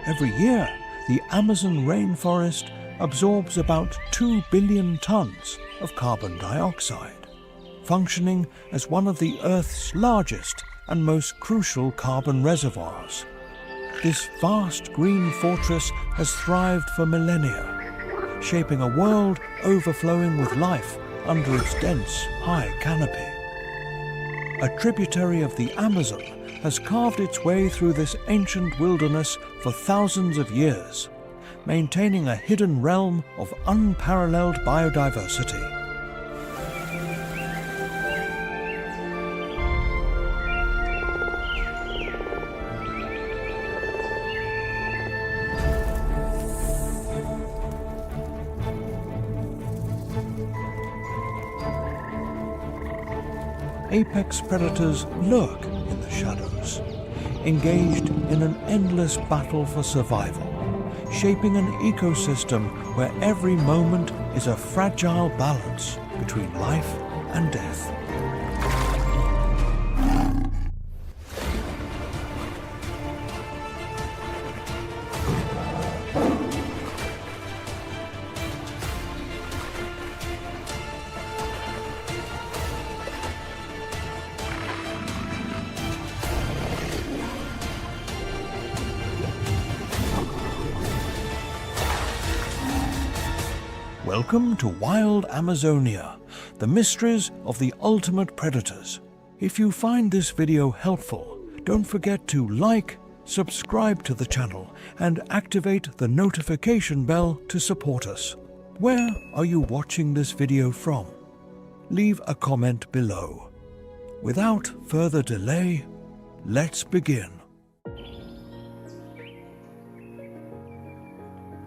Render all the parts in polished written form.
Every year, the Amazon rainforest absorbs about 2 billion tons of carbon dioxide, functioning as one of the Earth's largest and most crucial carbon reservoirs. This vast green fortress has thrived for millennia, shaping a world overflowing with life under its dense, high canopy. A tributary of the Amazon has carved its way through this ancient wilderness for thousands of years, maintaining a hidden realm of unparalleled biodiversity. Apex predators lurk in the shadows, engaged in an endless battle for survival, shaping an ecosystem where every moment is a fragile balance between life and death. Welcome to Wild Amazonia, the mysteries of the ultimate predators. If you find this video helpful, don't forget to like, subscribe to the channel, and activate the notification bell to support us. Where are you watching this video from? Leave a comment below. Without further delay, let's begin.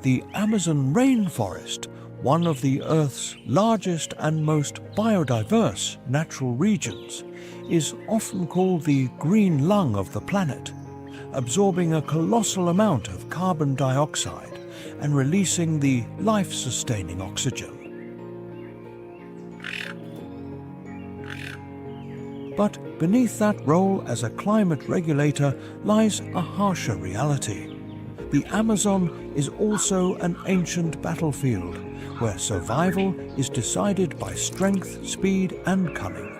The Amazon rainforest, one of the Earth's largest and most biodiverse natural regions, is often called the green lung of the planet, absorbing a colossal amount of carbon dioxide and releasing the life-sustaining oxygen. But beneath that role as a climate regulator lies a harsher reality. The Amazon is also an ancient battlefield, where survival is decided by strength, speed, and cunning.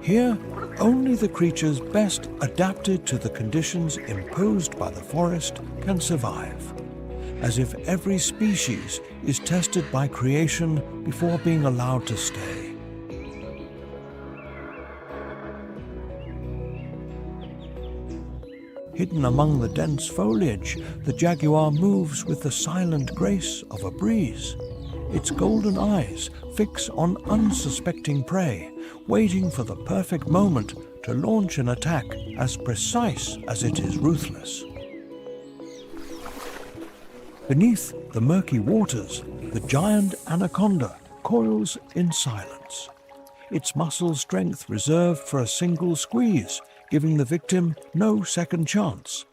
Here, only the creatures best adapted to the conditions imposed by the forest can survive, as if every species is tested by creation before being allowed to stay. Hidden among the dense foliage, the jaguar moves with the silent grace of a breeze. Its golden eyes fix on unsuspecting prey, waiting for the perfect moment to launch an attack as precise as it is ruthless. Beneath the murky waters, the giant anaconda coils in silence, its muscle strength reserved for a single squeeze, giving the victim no second chance.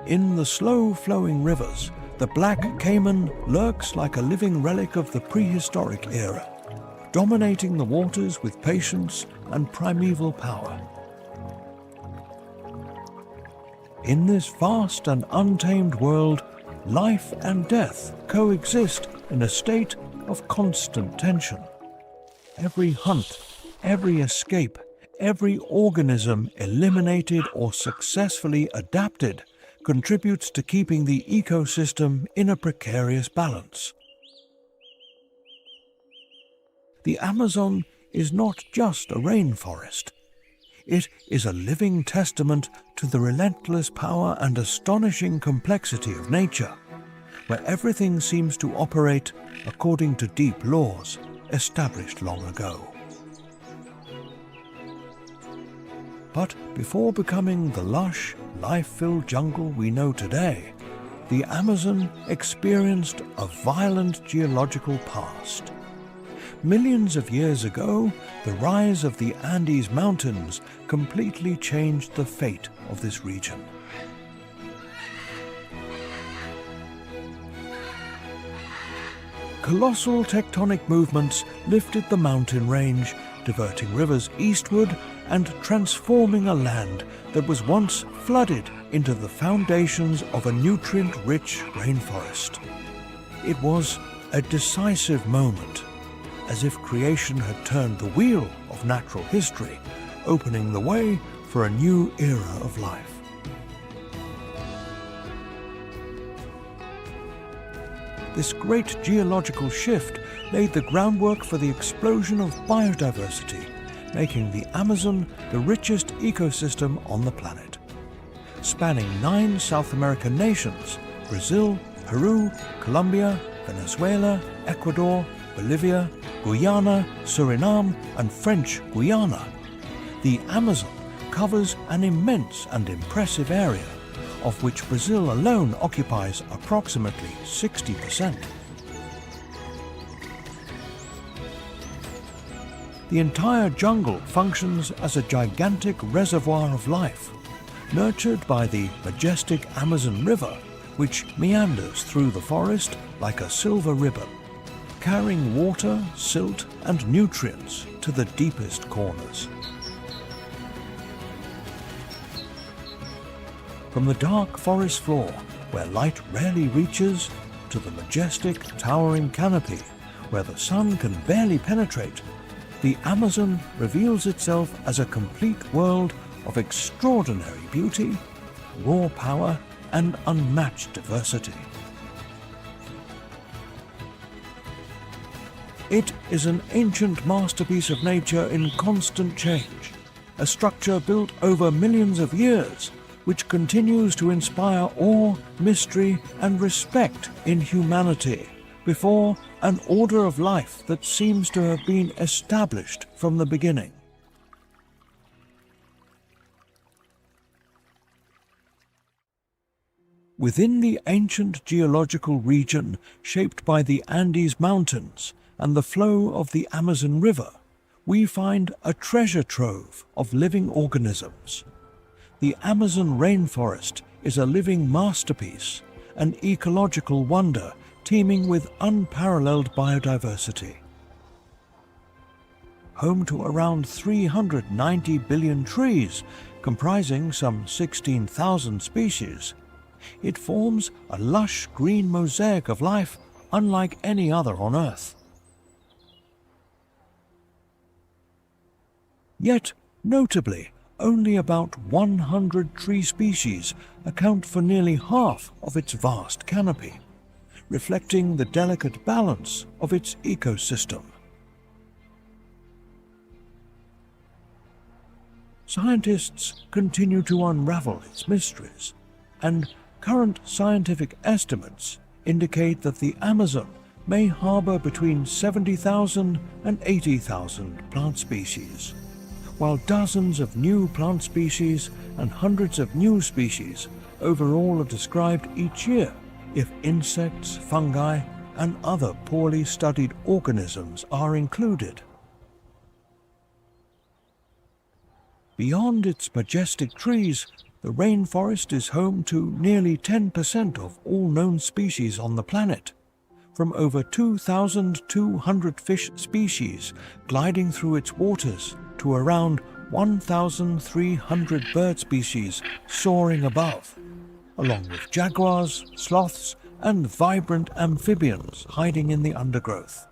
In the slow-flowing rivers, the black caiman lurks like a living relic of the prehistoric era, dominating the waters with patience and primeval power. In this vast and untamed world, life and death coexist in a state of constant tension. Every hunt, every escape, every organism eliminated or successfully adapted contributes to keeping the ecosystem in a precarious balance. The Amazon is not just a rainforest. It is a living testament to the relentless power and astonishing complexity of nature, where everything seems to operate according to deep laws established long ago. But before becoming the lush, life-filled jungle we know today, the Amazon experienced a violent geological past. Millions of years ago, the rise of the Andes Mountains completely changed the fate of this region. colossal tectonic movements lifted the mountain range, diverting rivers eastward and transforming a land that was once flooded into the foundations of a nutrient-rich rainforest. It was a decisive moment, as if creation had turned the wheel of natural history, opening the way for a new era of life. This great geological shift laid the groundwork for the explosion of biodiversity, making the Amazon the richest ecosystem on the planet. Spanning 9 South American nations, Brazil, Peru, Colombia, Venezuela, Ecuador, Bolivia, Guyana, Suriname, and French Guiana, the Amazon covers an immense and impressive area, of which Brazil alone occupies approximately 60%. The entire jungle functions as a gigantic reservoir of life, nurtured by the majestic Amazon River, which meanders through the forest like a silver ribbon, carrying water, silt, and nutrients to the deepest corners. From the dark forest floor, where light rarely reaches, to the majestic, towering canopy, where the sun can barely penetrate, the Amazon reveals itself as a complete world of extraordinary beauty, raw power, and unmatched diversity. It is an ancient masterpiece of nature in constant change, a structure built over millions of years, which continues to inspire awe, mystery, and respect in humanity before an order of life that seems to have been established from the beginning. Within the ancient geological region shaped by the Andes Mountains and the flow of the Amazon River, we find a treasure trove of living organisms. The Amazon rainforest is a living masterpiece, an ecological wonder teeming with unparalleled biodiversity. Home to around 390 billion trees, comprising some 16,000 species, it forms a lush green mosaic of life unlike any other on Earth. Yet, notably, only about 100 tree species account for nearly half of its vast canopy, reflecting the delicate balance of its ecosystem. Scientists continue to unravel its mysteries, and current scientific estimates indicate that the Amazon may harbor between 70,000 and 80,000 plant species, while dozens of new plant species and hundreds of new species overall are described each year if insects, fungi, and other poorly studied organisms are included. Beyond its majestic trees, the rainforest is home to nearly 10% of all known species on the planet, from over 2,200 fish species gliding through its waters to around 1,300 bird species soaring above, along with jaguars, sloths, and vibrant amphibians hiding in the undergrowth.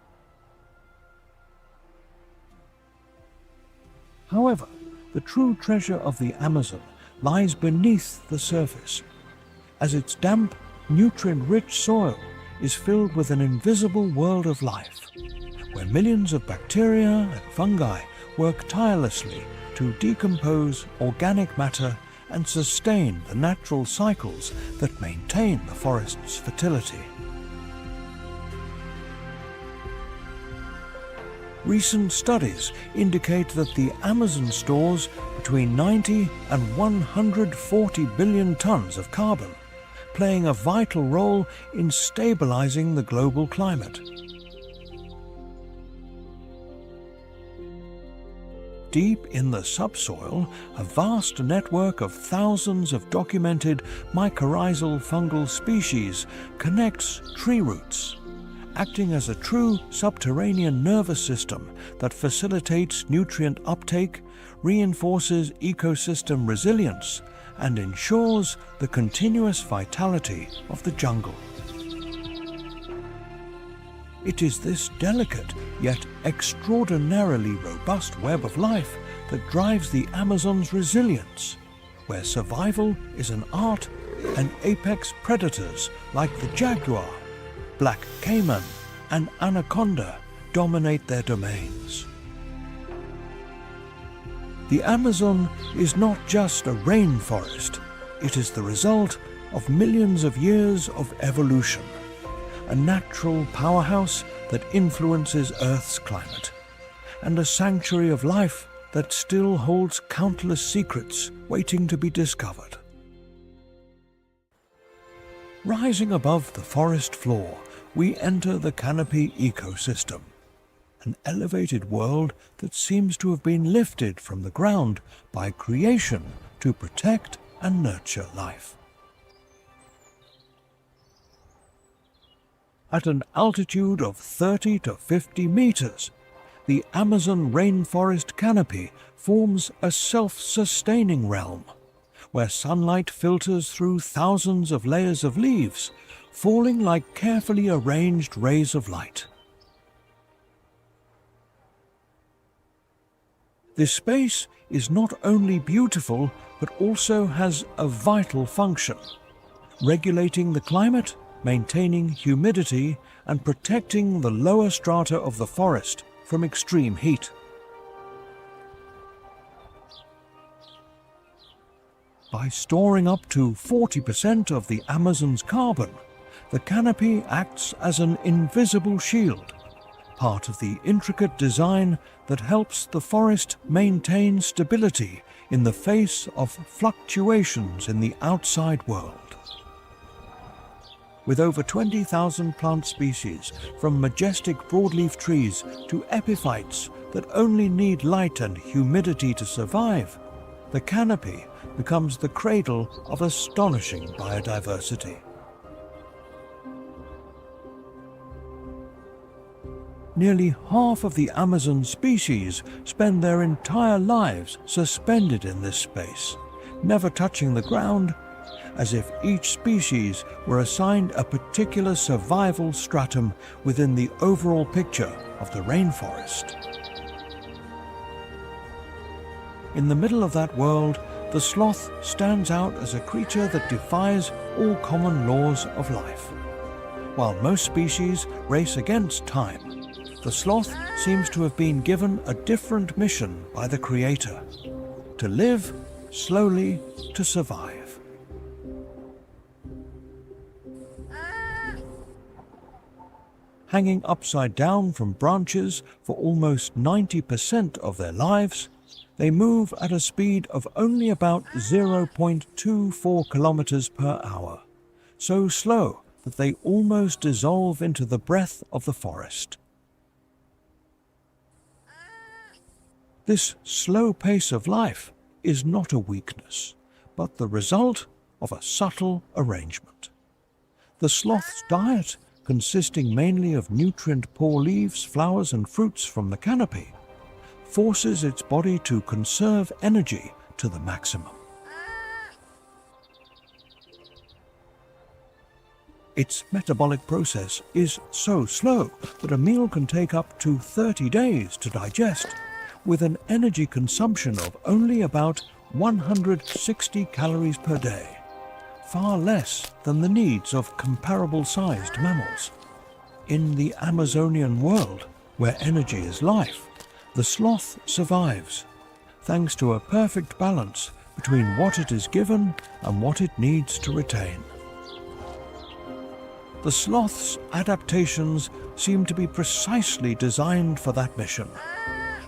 However, the true treasure of the Amazon lies beneath the surface, as its damp, nutrient-rich soil is filled with an invisible world of life, where millions of bacteria and fungi work tirelessly to decompose organic matter and sustain the natural cycles that maintain the forest's fertility. Recent studies indicate that the Amazon stores between 90 and 140 billion tons of carbon, playing a vital role in stabilizing the global climate. Deep in the subsoil, a vast network of thousands of documented mycorrhizal fungal species connects tree roots, acting as a true subterranean nervous system that facilitates nutrient uptake, reinforces ecosystem resilience, and ensures the continuous vitality of the jungle. It is this delicate yet extraordinarily robust web of life that drives the Amazon's resilience, where survival is an art and apex predators like the jaguar, black caiman, and anaconda dominate their domains. The Amazon is not just a rainforest, it is the result of millions of years of evolution, a natural powerhouse that influences Earth's climate, and a sanctuary of life that still holds countless secrets waiting to be discovered. Rising above the forest floor, we enter the canopy ecosystem, an elevated world that seems to have been lifted from the ground by creation to protect and nurture life. At an altitude of 30 to 50 meters, the Amazon rainforest canopy forms a self-sustaining realm, where sunlight filters through thousands of layers of leaves, falling like carefully arranged rays of light. This space is not only beautiful, but also has a vital function, regulating the climate, maintaining humidity, and protecting the lower strata of the forest from extreme heat. By storing up to 40% of the Amazon's carbon, the canopy acts as an invisible shield, part of the intricate design that helps the forest maintain stability in the face of fluctuations in the outside world. With over 20,000 plant species, from majestic broadleaf trees to epiphytes that only need light and humidity to survive, the canopy becomes the cradle of astonishing biodiversity. Nearly half of the Amazon species spend their entire lives suspended in this space, never touching the ground, as if each species were assigned a particular survival stratum within the overall picture of the rainforest. In the middle of that world, the sloth stands out as a creature that defies all common laws of life. While most species race against time, the sloth seems to have been given a different mission by the Creator: to live slowly to survive. Hanging upside down from branches for almost 90% of their lives, they move at a speed of only about 0.24 kilometers per hour, so slow that they almost dissolve into the breath of the forest. This slow pace of life is not a weakness, but the result of a subtle arrangement. The sloth's diet, consisting mainly of nutrient-poor leaves, flowers, and fruits from the canopy, forces its body to conserve energy to the maximum. Its metabolic process is so slow that a meal can take up to 30 days to digest, with an energy consumption of only about 160 calories per day, far less than the needs of comparable-sized mammals. In the Amazonian world, where energy is life, the sloth survives, thanks to a perfect balance between what it is given and what it needs to retain. The sloth's adaptations seem to be precisely designed for that mission.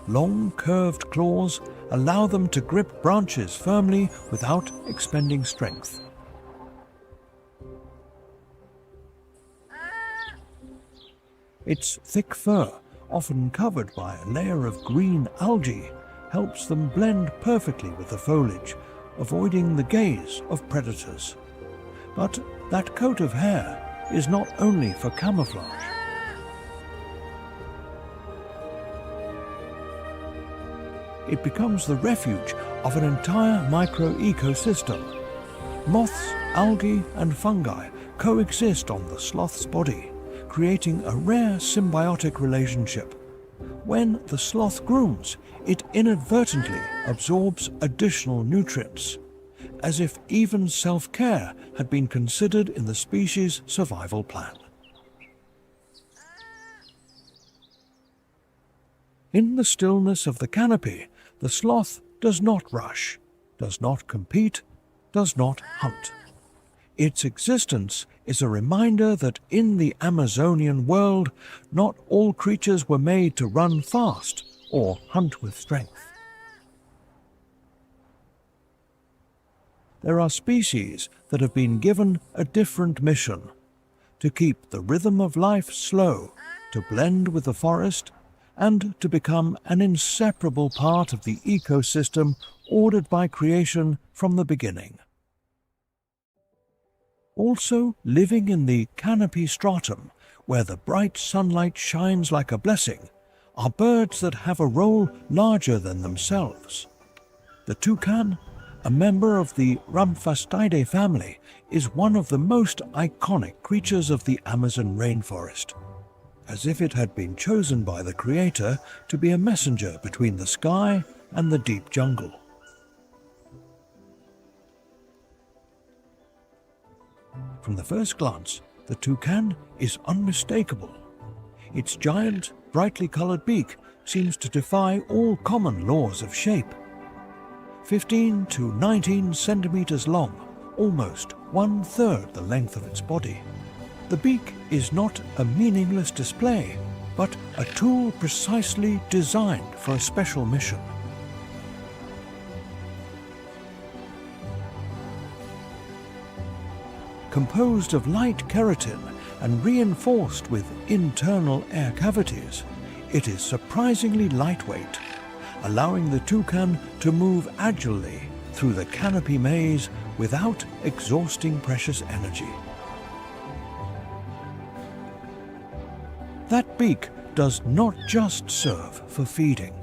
Long, curved claws allow them to grip branches firmly without expending strength. Its thick fur, often covered by a layer of green algae, helps them blend perfectly with the foliage, avoiding the gaze of predators. But that coat of hair is not only for camouflage. it becomes the refuge of an entire micro-ecosystem. Moths, algae and fungi coexist on the sloth's body, creating a rare symbiotic relationship. When the sloth grooms, it inadvertently absorbs additional nutrients, as if even self-care had been considered in the species' survival plan. In the stillness of the canopy, the sloth does not rush, does not compete, does not hunt. Its existence is a reminder that in the Amazonian world, not all creatures were made to run fast or hunt with strength. There are species that have been given a different mission: to keep the rhythm of life slow, to blend with the forest, and to become an inseparable part of the ecosystem ordered by creation from the beginning. Also living in the canopy stratum, where the bright sunlight shines like a blessing, are birds that have a role larger than themselves. The toucan, a member of the Ramphastidae family, is one of the most iconic creatures of the Amazon rainforest, as if it had been chosen by the Creator to be a messenger between the sky and the deep jungle. From the first glance, the toucan is unmistakable. Its giant, brightly colored beak seems to defy all common laws of shape. 15 to 19 centimeters long, almost 1/3 the length of its body. The beak is not a meaningless display, but a tool precisely designed for a special mission. Composed of light keratin and reinforced with internal air cavities, it is surprisingly lightweight, allowing the toucan to move agilely through the canopy maze without exhausting precious energy. That beak does not just serve for feeding.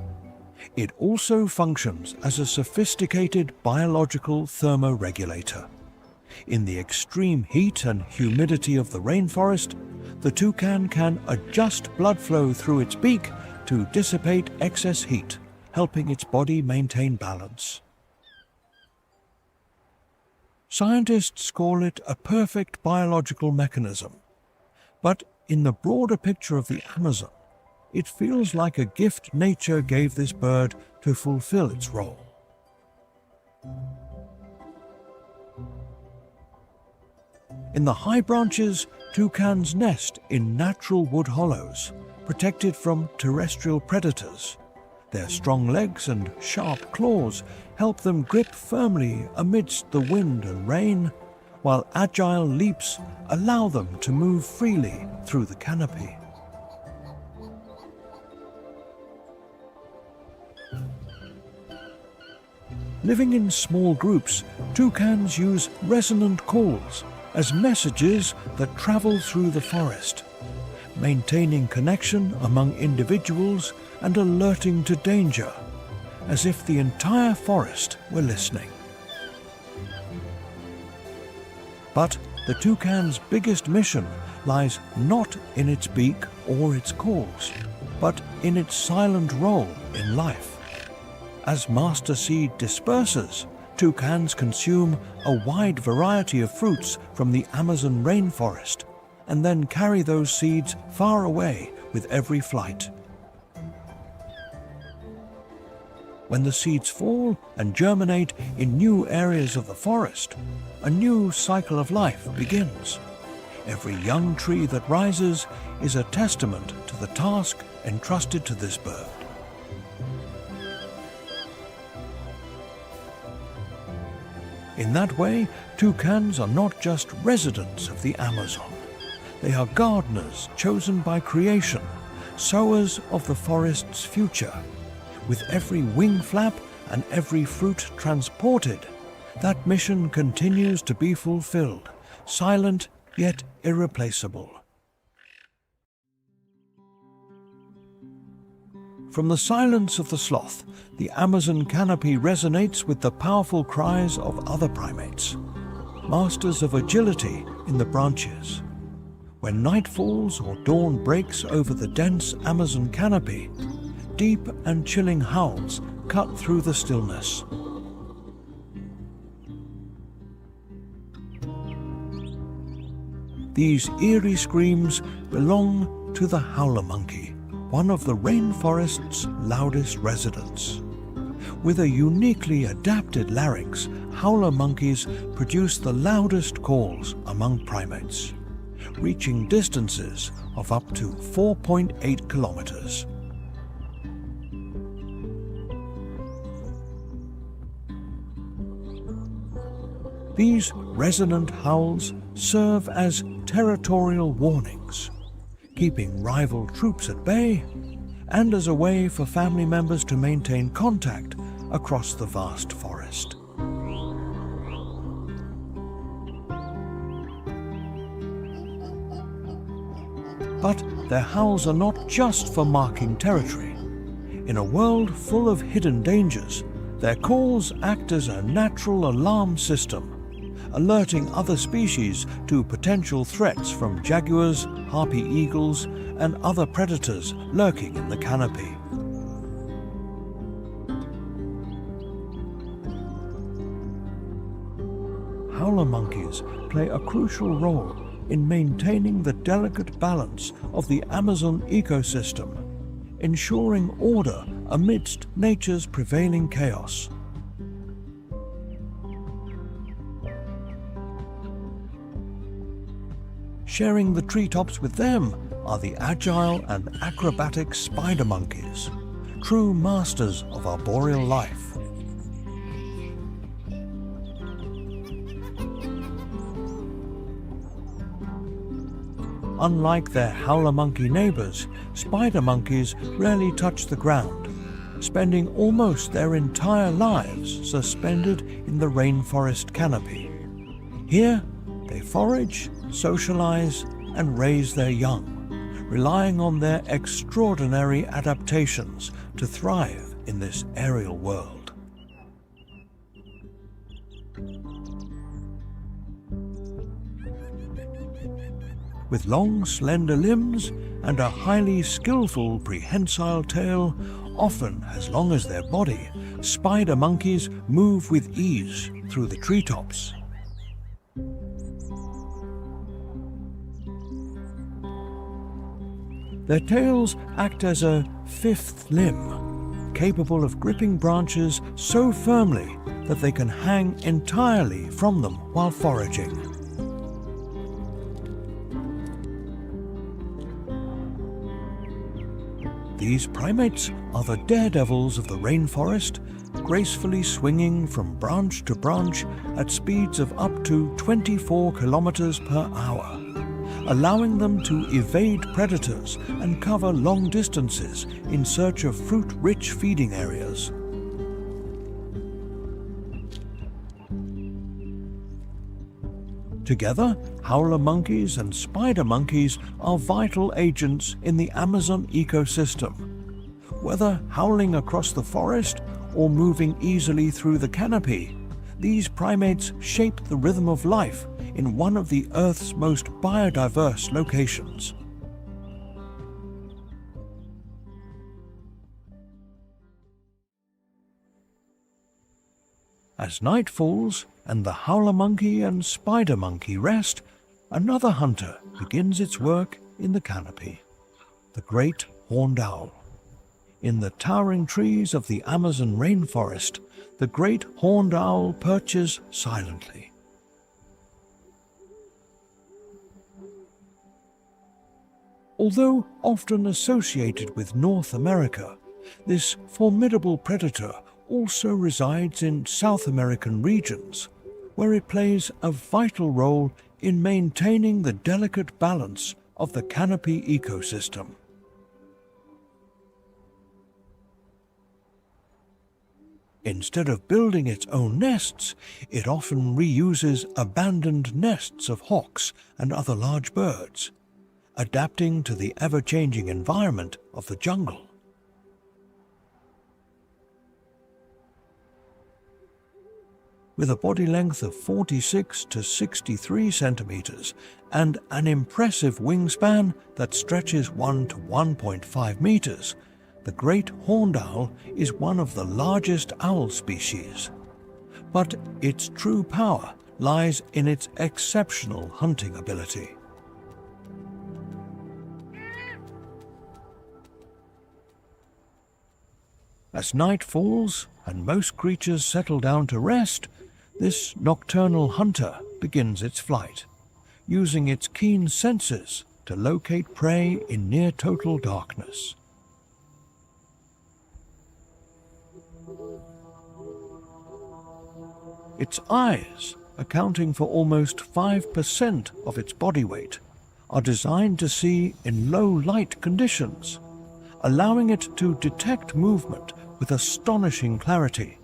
It also functions as a sophisticated biological thermoregulator. In the extreme heat and humidity of the rainforest, the toucan can adjust blood flow through its beak to dissipate excess heat, helping its body maintain balance. Scientists call it a perfect biological mechanism, but in the broader picture of the Amazon, it feels like a gift nature gave this bird to fulfill its role. In the high branches, toucans nest in natural wood hollows, protected from terrestrial predators. Their strong legs and sharp claws help them grip firmly amidst the wind and rain, while agile leaps allow them to move freely through the canopy. Living in small groups, toucans use resonant calls as messages that travel through the forest, maintaining connection among individuals and alerting to danger, as if the entire forest were listening. But the toucan's biggest mission lies not in its beak or its calls, but in its silent role in life. As master seed dispersers, toucans consume a wide variety of fruits from the Amazon rainforest and then carry those seeds far away with every flight. When the seeds fall and germinate in new areas of the forest, a new cycle of life begins. Every young tree that rises is a testament to the task entrusted to this bird. In that way, toucans are not just residents of the Amazon. They are gardeners chosen by creation, sowers of the forest's future. With every wing flap and every fruit transported, that mission continues to be fulfilled, silent yet irreplaceable. From the silence of the sloth, the Amazon canopy resonates with the powerful cries of other primates, masters of agility in the branches. When night falls or dawn breaks over the dense Amazon canopy, deep and chilling howls cut through the stillness. These eerie screams belong to the howler monkey, one of the rainforest's loudest residents. With a uniquely adapted larynx, howler monkeys produce the loudest calls among primates, reaching distances of up to 4.8 kilometers. These resonant howls serve as territorial warnings, keeping rival troops at bay, and as a way for family members to maintain contact across the vast forest. But their howls are not just for marking territory. In a world full of hidden dangers, their calls act as a natural alarm system, alerting other species to potential threats from jaguars, harpy eagles, and other predators lurking in the canopy. Howler monkeys play a crucial role in maintaining the delicate balance of the Amazon ecosystem, ensuring order amidst nature's prevailing chaos. Sharing the treetops with them are the agile and acrobatic spider monkeys, true masters of arboreal life. Unlike their howler monkey neighbors, spider monkeys rarely touch the ground, spending almost their entire lives suspended in the rainforest canopy. Here, they forage, socialize, and raise their young, relying on their extraordinary adaptations to thrive in this aerial world. With long, slender limbs and a highly skillful prehensile tail, often as long as their body, spider monkeys move with ease through the treetops. Their tails act as a fifth limb, capable of gripping branches so firmly that they can hang entirely from them while foraging. These primates are the daredevils of the rainforest, gracefully swinging from branch to branch at speeds of up to 24 kilometers per hour, allowing them to evade predators and cover long distances in search of fruit-rich feeding areas. Together, howler monkeys and spider monkeys are vital agents in the Amazon ecosystem. Whether howling across the forest or moving easily through the canopy, these primates shape the rhythm of life in one of the Earth's most biodiverse locations. As night falls and the howler monkey and spider monkey rest, another hunter begins its work in the canopy, the great horned owl. In the towering trees of the Amazon rainforest, the great horned owl perches silently. Although often associated with North America, this formidable predator also resides in South American regions, where it plays a vital role in maintaining the delicate balance of the canopy ecosystem. Instead of building its own nests, it often reuses abandoned nests of hawks and other large birds, adapting to the ever-changing environment of the jungle. with a body length of 46 to 63 centimeters and an impressive wingspan that stretches 1 to 1.5 meters, the great horned owl is one of the largest owl species. But its true power lies in its exceptional hunting ability. As night falls and most creatures settle down to rest, this nocturnal hunter begins its flight, using its keen senses to locate prey in near-total darkness. Its eyes, accounting for almost 5% of its body weight, are designed to see in low light conditions, allowing it to detect movement with astonishing clarity.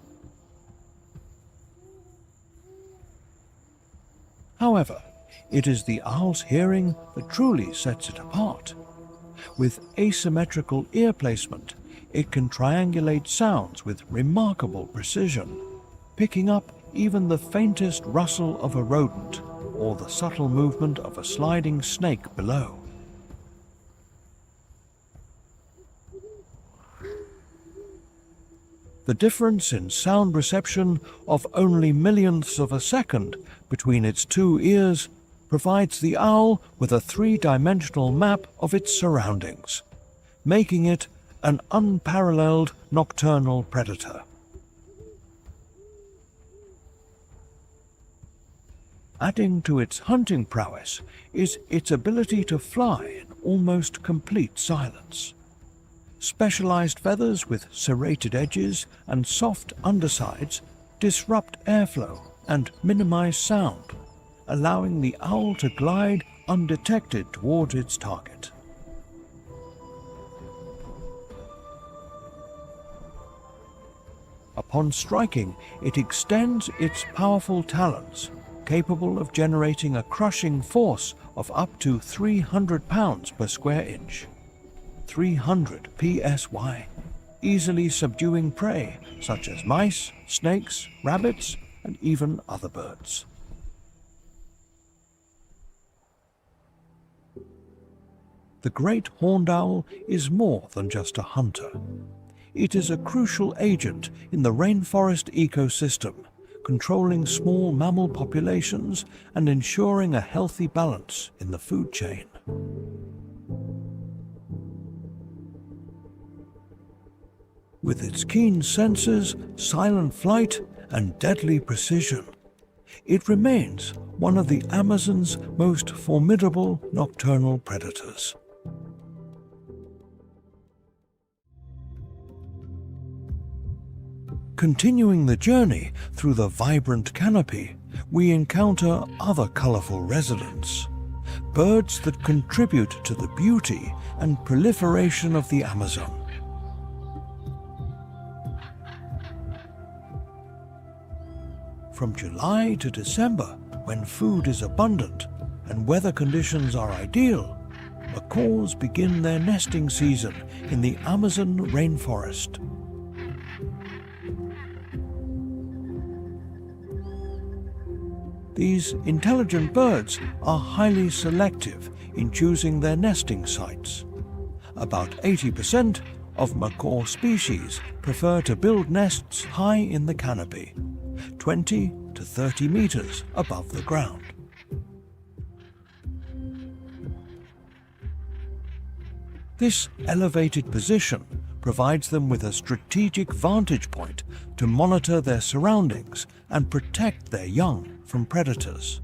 However, it is the owl's hearing that truly sets it apart. With asymmetrical ear placement, it can triangulate sounds with remarkable precision, picking up even the faintest rustle of a rodent or the subtle movement of a sliding snake below. The difference in sound reception of only millionths of a second between its two ears provides the owl with a three-dimensional map of its surroundings, making it an unparalleled nocturnal predator. Adding to its hunting prowess is its ability to fly in almost complete silence. Specialized feathers with serrated edges and soft undersides disrupt airflow and minimize sound, allowing the owl to glide undetected towards its target. Upon striking, it extends its powerful talons, capable of generating a crushing force of up to 300 pounds per square inch. 300 psi, easily subduing prey such as mice, snakes, rabbits, and even other birds. The great horned owl is more than just a hunter. It is a crucial agent in the rainforest ecosystem, controlling small mammal populations and ensuring a healthy balance in the food chain. With its keen senses, silent flight, and deadly precision, it remains one of the Amazon's most formidable nocturnal predators. Continuing the journey through the vibrant canopy, we encounter other colorful residents, birds that contribute to the beauty and proliferation of the Amazon. From July to December, when food is abundant and weather conditions are ideal, macaws begin their nesting season in the Amazon rainforest. These intelligent birds are highly selective in choosing their nesting sites. About 80% of macaw species prefer to build nests high in the canopy, 20 to 30 meters above the ground. This elevated position provides them with a strategic vantage point to monitor their surroundings and protect their young from predators.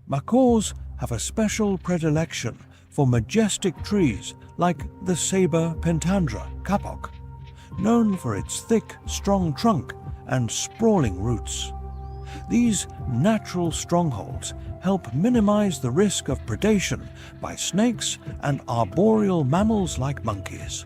Macaws have a special predilection for majestic trees like the Saber pentandra kapok, known for its thick, strong trunk and sprawling roots. These natural strongholds help minimize the risk of predation by snakes and arboreal mammals like monkeys.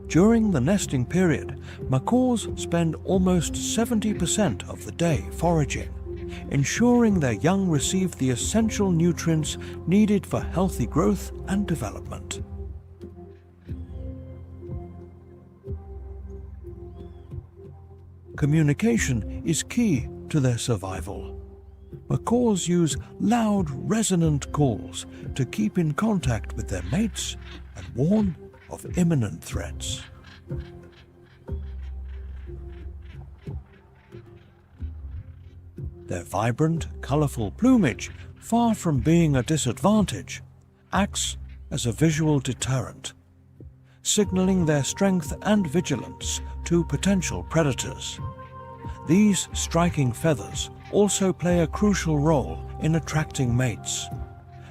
During the nesting period, macaws spend almost 70% of the day foraging, ensuring their young receive the essential nutrients needed for healthy growth and development. Communication is key to their survival. Macaws use loud, resonant calls to keep in contact with their mates and warn of imminent threats. Their vibrant, colorful plumage, far from being a disadvantage, acts as a visual deterrent, signaling their strength and vigilance to potential predators. These striking feathers also play a crucial role in attracting mates,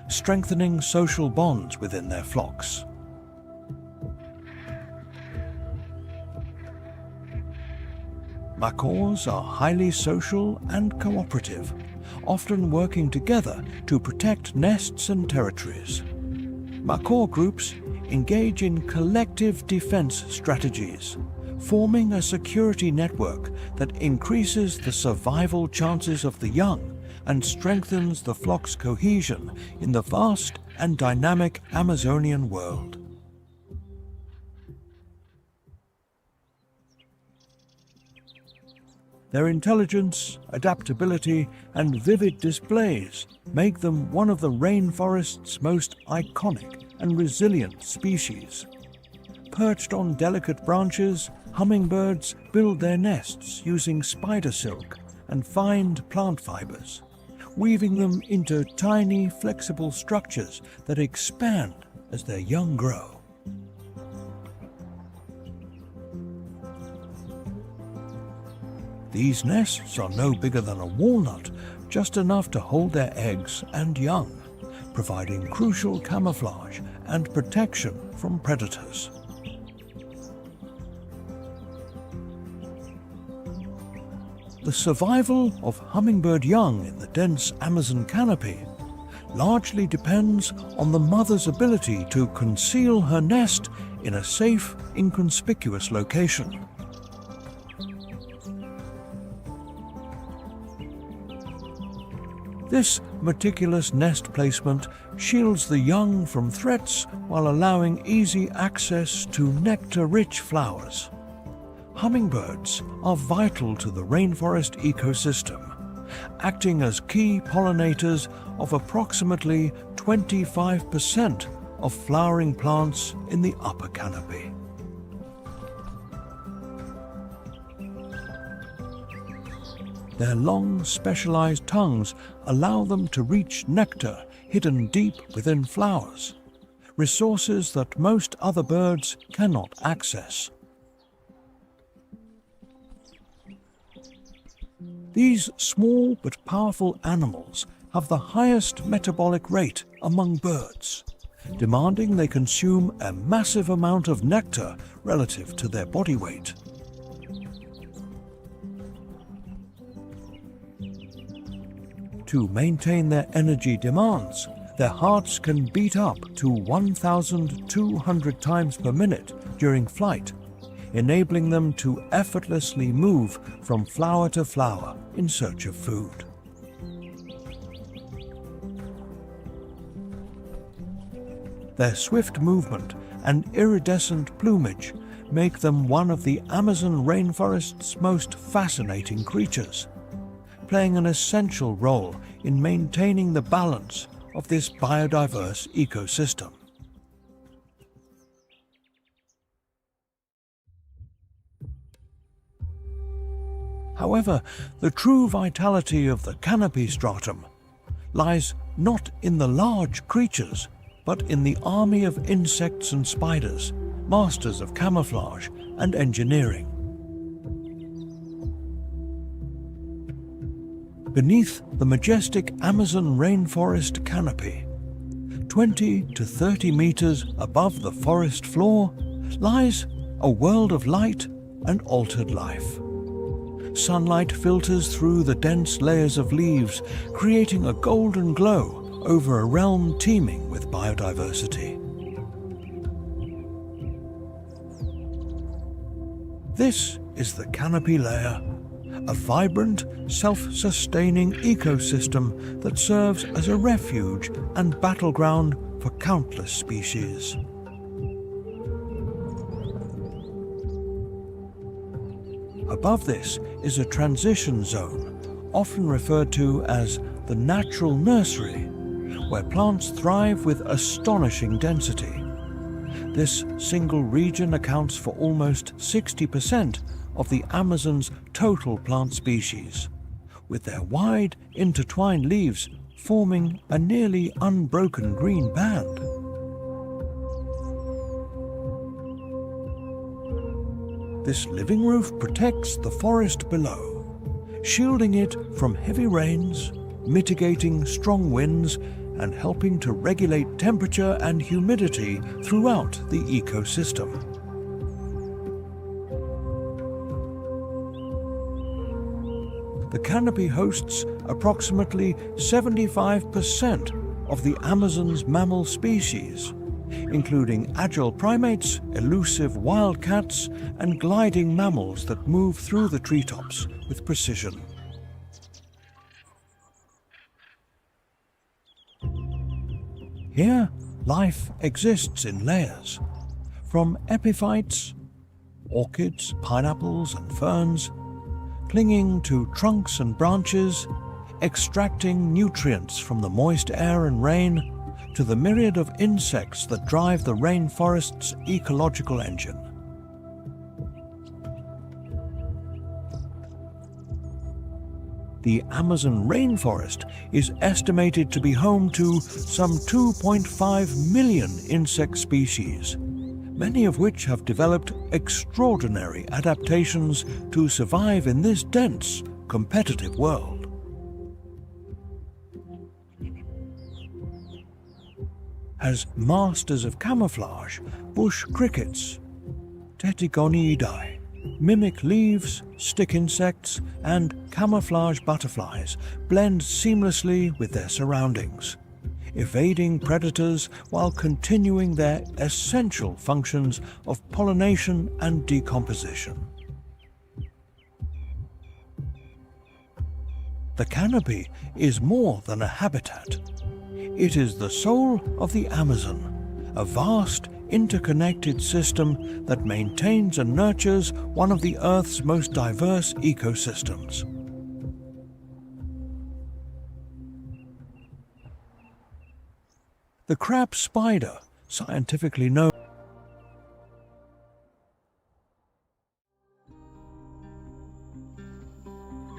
strengthening social bonds within their flocks. Macaws are highly social and cooperative, often working together to protect nests and territories. Macaw groups engage in collective defense strategies, forming a security network that increases the survival chances of the young and strengthens the flock's cohesion in the vast and dynamic Amazonian world. Their intelligence, adaptability, and vivid displays make them one of the rainforest's most iconic and resilient species. Perched on delicate branches, hummingbirds build their nests using spider silk and fine plant fibers, weaving them into tiny, flexible structures that expand as their young grow. These nests are no bigger than a walnut, just enough to hold their eggs and young, providing crucial camouflage and protection from predators. The survival of hummingbird young in the dense Amazon canopy largely depends on the mother's ability to conceal her nest in a safe, inconspicuous location. This meticulous nest placement shields the young from threats while allowing easy access to nectar-rich flowers. Hummingbirds are vital to the rainforest ecosystem, acting as key pollinators of approximately 25% of flowering plants in the upper canopy. Their long, specialized tongues allow them to reach nectar hidden deep within flowers, resources that most other birds cannot access. These small but powerful animals have the highest metabolic rate among birds, demanding they consume a massive amount of nectar relative to their body weight. To maintain their energy demands, their hearts can beat up to 1,200 times per minute during flight, enabling them to effortlessly move from flower to flower in search of food. Their swift movement and iridescent plumage make them one of the Amazon rainforest's most fascinating creatures, playing an essential role in maintaining the balance of this biodiverse ecosystem. However, the true vitality of the canopy stratum lies not in the large creatures, but in the army of insects and spiders, masters of camouflage and engineering. Beneath the majestic Amazon rainforest canopy, 20 to 30 meters above the forest floor, lies a world of light and altered life. Sunlight filters through the dense layers of leaves, creating a golden glow over a realm teeming with biodiversity. This is the canopy layer, a vibrant, self-sustaining ecosystem that serves as a refuge and battleground for countless species. Above this is a transition zone, often referred to as the natural nursery, where plants thrive with astonishing density. This single region accounts for almost 60% of the Amazon's total plant species, with their wide, intertwined leaves forming a nearly unbroken green band. This living roof protects the forest below, shielding it from heavy rains, mitigating strong winds, and helping to regulate temperature and humidity throughout the ecosystem. The canopy hosts approximately 75% of the Amazon's mammal species, including agile primates, elusive wildcats, and gliding mammals that move through the treetops with precision. Here, life exists in layers, from epiphytes, orchids, pineapples, and ferns, clinging to trunks and branches, extracting nutrients from the moist air and rain, to the myriad of insects that drive the rainforest's ecological engine. The Amazon rainforest is estimated to be home to some 2.5 million insect species, many of which have developed extraordinary adaptations to survive in this dense, competitive world. As masters of camouflage, bush crickets, Tetigoniidae, mimic leaves, stick insects, and camouflage butterflies blend seamlessly with their surroundings, evading predators while continuing their essential functions of pollination and decomposition. The canopy is more than a habitat. It is the soul of the Amazon, a vast, interconnected system that maintains and nurtures one of the Earth's most diverse ecosystems. The crab spider, scientifically known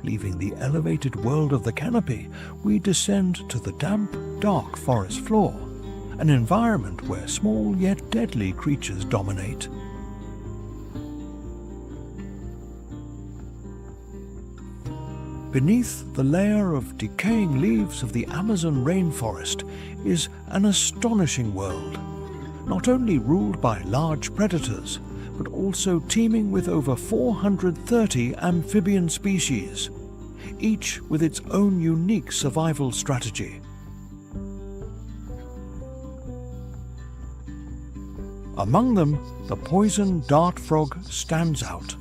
leaving the elevated world of the canopy, we descend to the damp, dark forest floor, an environment where small yet deadly creatures dominate. Beneath the layer of decaying leaves of the Amazon rainforest is an astonishing world, not only ruled by large predators, but also teeming with over 430 amphibian species, each with its own unique survival strategy. Among them, the poison dart frog stands out,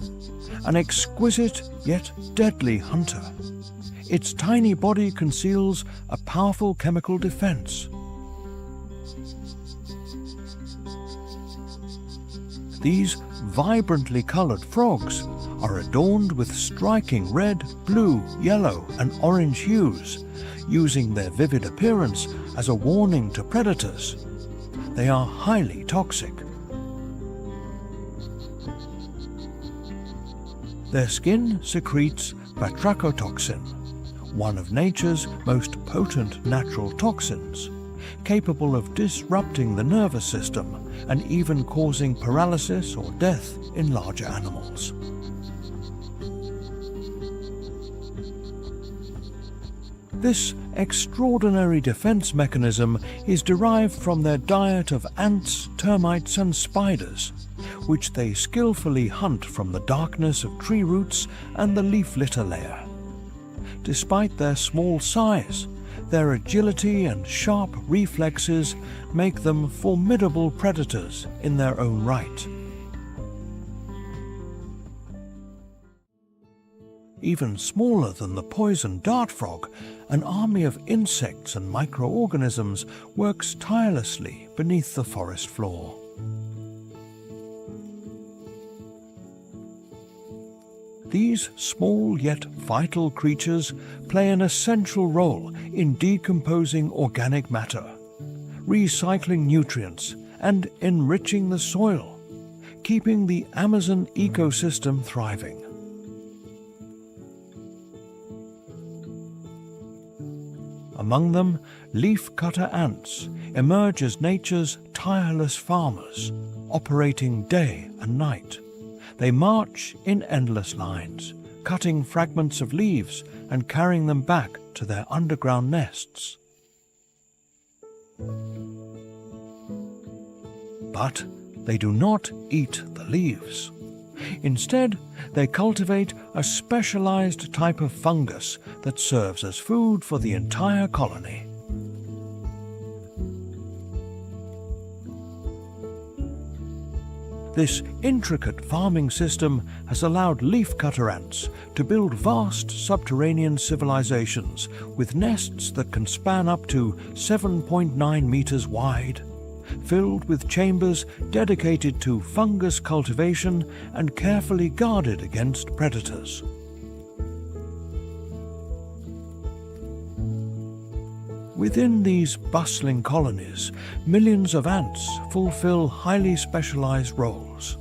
an exquisite yet deadly hunter. Its tiny body conceals a powerful chemical defense. These vibrantly colored frogs are adorned with striking red, blue, yellow, and orange hues, using their vivid appearance as a warning to predators. They are highly toxic. Their skin secretes batrachotoxin, one of nature's most potent natural toxins, capable of disrupting the nervous system and even causing paralysis or death in larger animals. This extraordinary defense mechanism is derived from their diet of ants, termites, and spiders, which they skillfully hunt from the darkness of tree roots and the leaf litter layer. Despite their small size, their agility and sharp reflexes make them formidable predators in their own right. even smaller than the poison dart frog, an army of insects and microorganisms works tirelessly beneath the forest floor. These small yet vital creatures play an essential role in decomposing organic matter, recycling nutrients, and enriching the soil, keeping the Amazon ecosystem thriving. Among them, leafcutter ants emerge as nature's tireless farmers, operating day and night. They march in endless lines, cutting fragments of leaves and carrying them back to their underground nests. But they do not eat the leaves. Instead, they cultivate a specialized type of fungus that serves as food for the entire colony. This intricate farming system has allowed leafcutter ants to build vast subterranean civilizations with nests that can span up to 7.9 meters wide, filled with chambers dedicated to fungus cultivation and carefully guarded against predators. Within these bustling colonies, millions of ants fulfill highly specialized roles.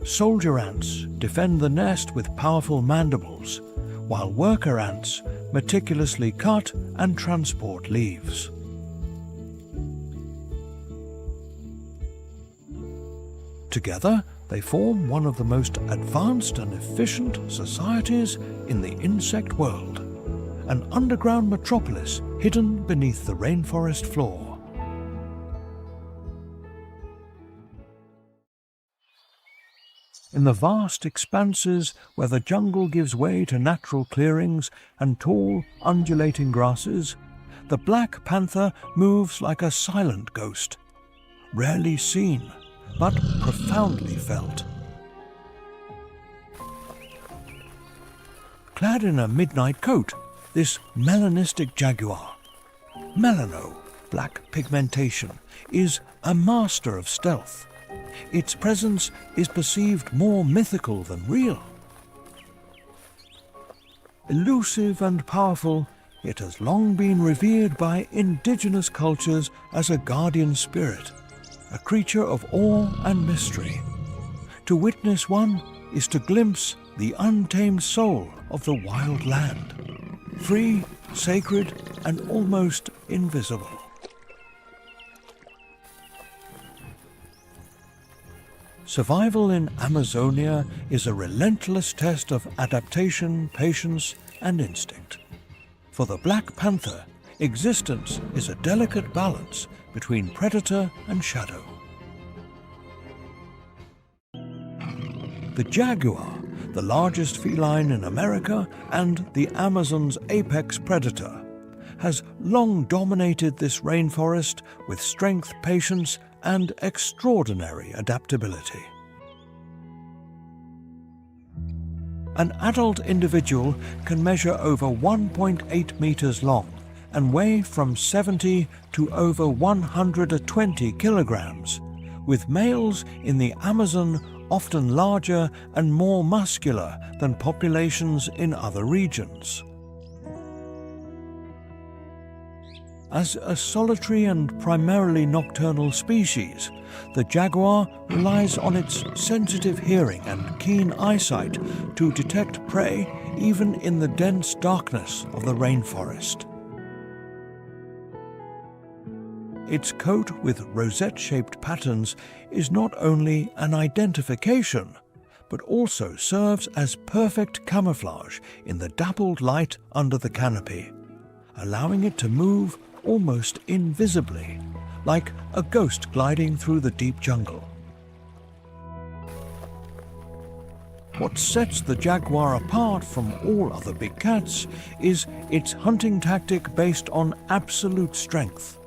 Soldier ants defend the nest with powerful mandibles, while worker ants meticulously cut and transport leaves. Together, they form one of the most advanced and efficient societies in the insect world, an underground metropolis hidden beneath the rainforest floor. In the vast expanses where the jungle gives way to natural clearings and tall, undulating grasses, the black panther moves like a silent ghost, rarely seen, but profoundly felt. Clad in a midnight coat, this melanistic jaguar, melano, black pigmentation, is a master of stealth. Its presence is perceived more mythical than real. Elusive and powerful, it has long been revered by indigenous cultures as a guardian spirit, a creature of awe and mystery. To witness one is to glimpse the untamed soul of the wild land, free, sacred, and almost invisible. Survival in Amazonia is a relentless test of adaptation, patience, and instinct. For the black panther, existence is a delicate balance between predator and shadow. The jaguar, the largest feline in America and the Amazon's apex predator, has long dominated this rainforest with strength, patience, and extraordinary adaptability. An adult individual can measure over 1.8 meters long and weigh from 70 to over 120 kilograms, with males in the Amazon often larger and more muscular than populations in other regions. As a solitary and primarily nocturnal species, the jaguar relies on its sensitive hearing and keen eyesight to detect prey even in the dense darkness of the rainforest. Its coat with rosette-shaped patterns is not only an identification, but also serves as perfect camouflage in the dappled light under the canopy, allowing it to move almost invisibly, like a ghost gliding through the deep jungle. What sets the jaguar apart from all other big cats is its hunting tactic based on absolute strength.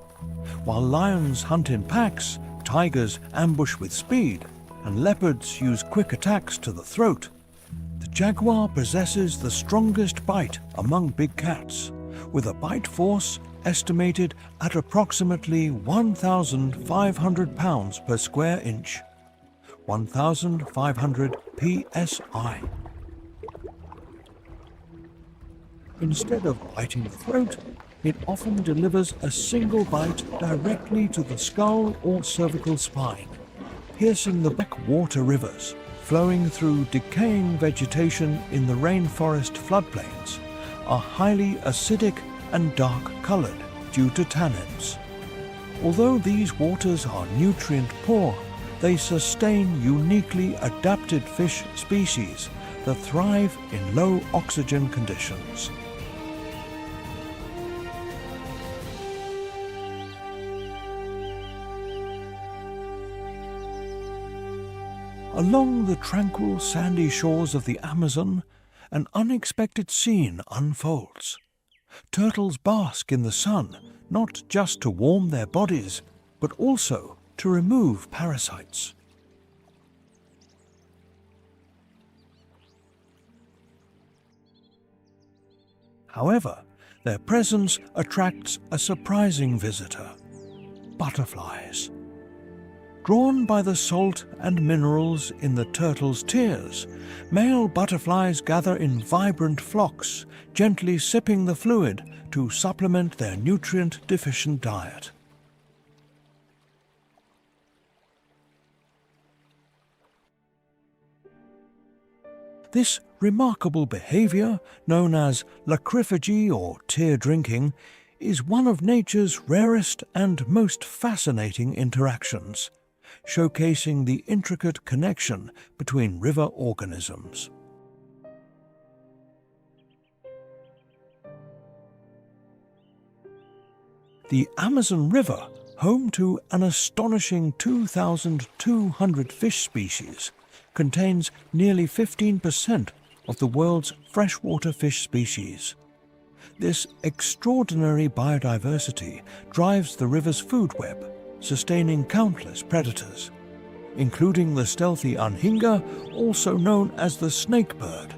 While lions hunt in packs, tigers ambush with speed, and leopards use quick attacks to the throat, the jaguar possesses the strongest bite among big cats, with a bite force estimated at approximately 1,500 pounds per square inch, 1,500 psi. Instead of biting the throat, it often delivers a single bite directly to the skull or cervical spine, piercing the backwater rivers flowing through decaying vegetation in the rainforest floodplains are highly acidic and dark-colored due to tannins. Although these waters are nutrient-poor, they sustain uniquely adapted fish species that thrive in low oxygen conditions. Along the tranquil sandy shores of the Amazon, an unexpected scene unfolds. Turtles bask in the sun, not just to warm their bodies, but also to remove parasites. However, their presence attracts a surprising visitor: butterflies. Drawn by the salt and minerals in the turtle's tears, male butterflies gather in vibrant flocks, gently sipping the fluid to supplement their nutrient-deficient diet. This remarkable behavior, known as lacryphagy or tear drinking, is one of nature's rarest and most fascinating interactions, showcasing the intricate connection between river organisms. The Amazon River, home to an astonishing 2,200 fish species, contains nearly 15% of the world's freshwater fish species. This extraordinary biodiversity drives the river's food web, sustaining countless predators, including the stealthy anhinga, also known as the snakebird.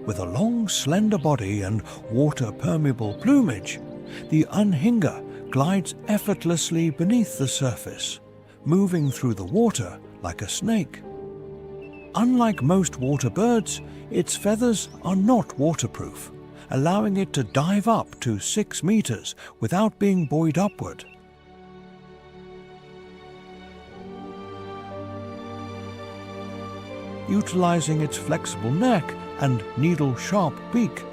With a long, slender body and water-permeable plumage, the anhinga glides effortlessly beneath the surface, moving through the water like a snake. Unlike most water birds, its feathers are not waterproof, allowing it to dive up to 6 meters without being buoyed upward. Utilizing its flexible neck and needle-sharp beak,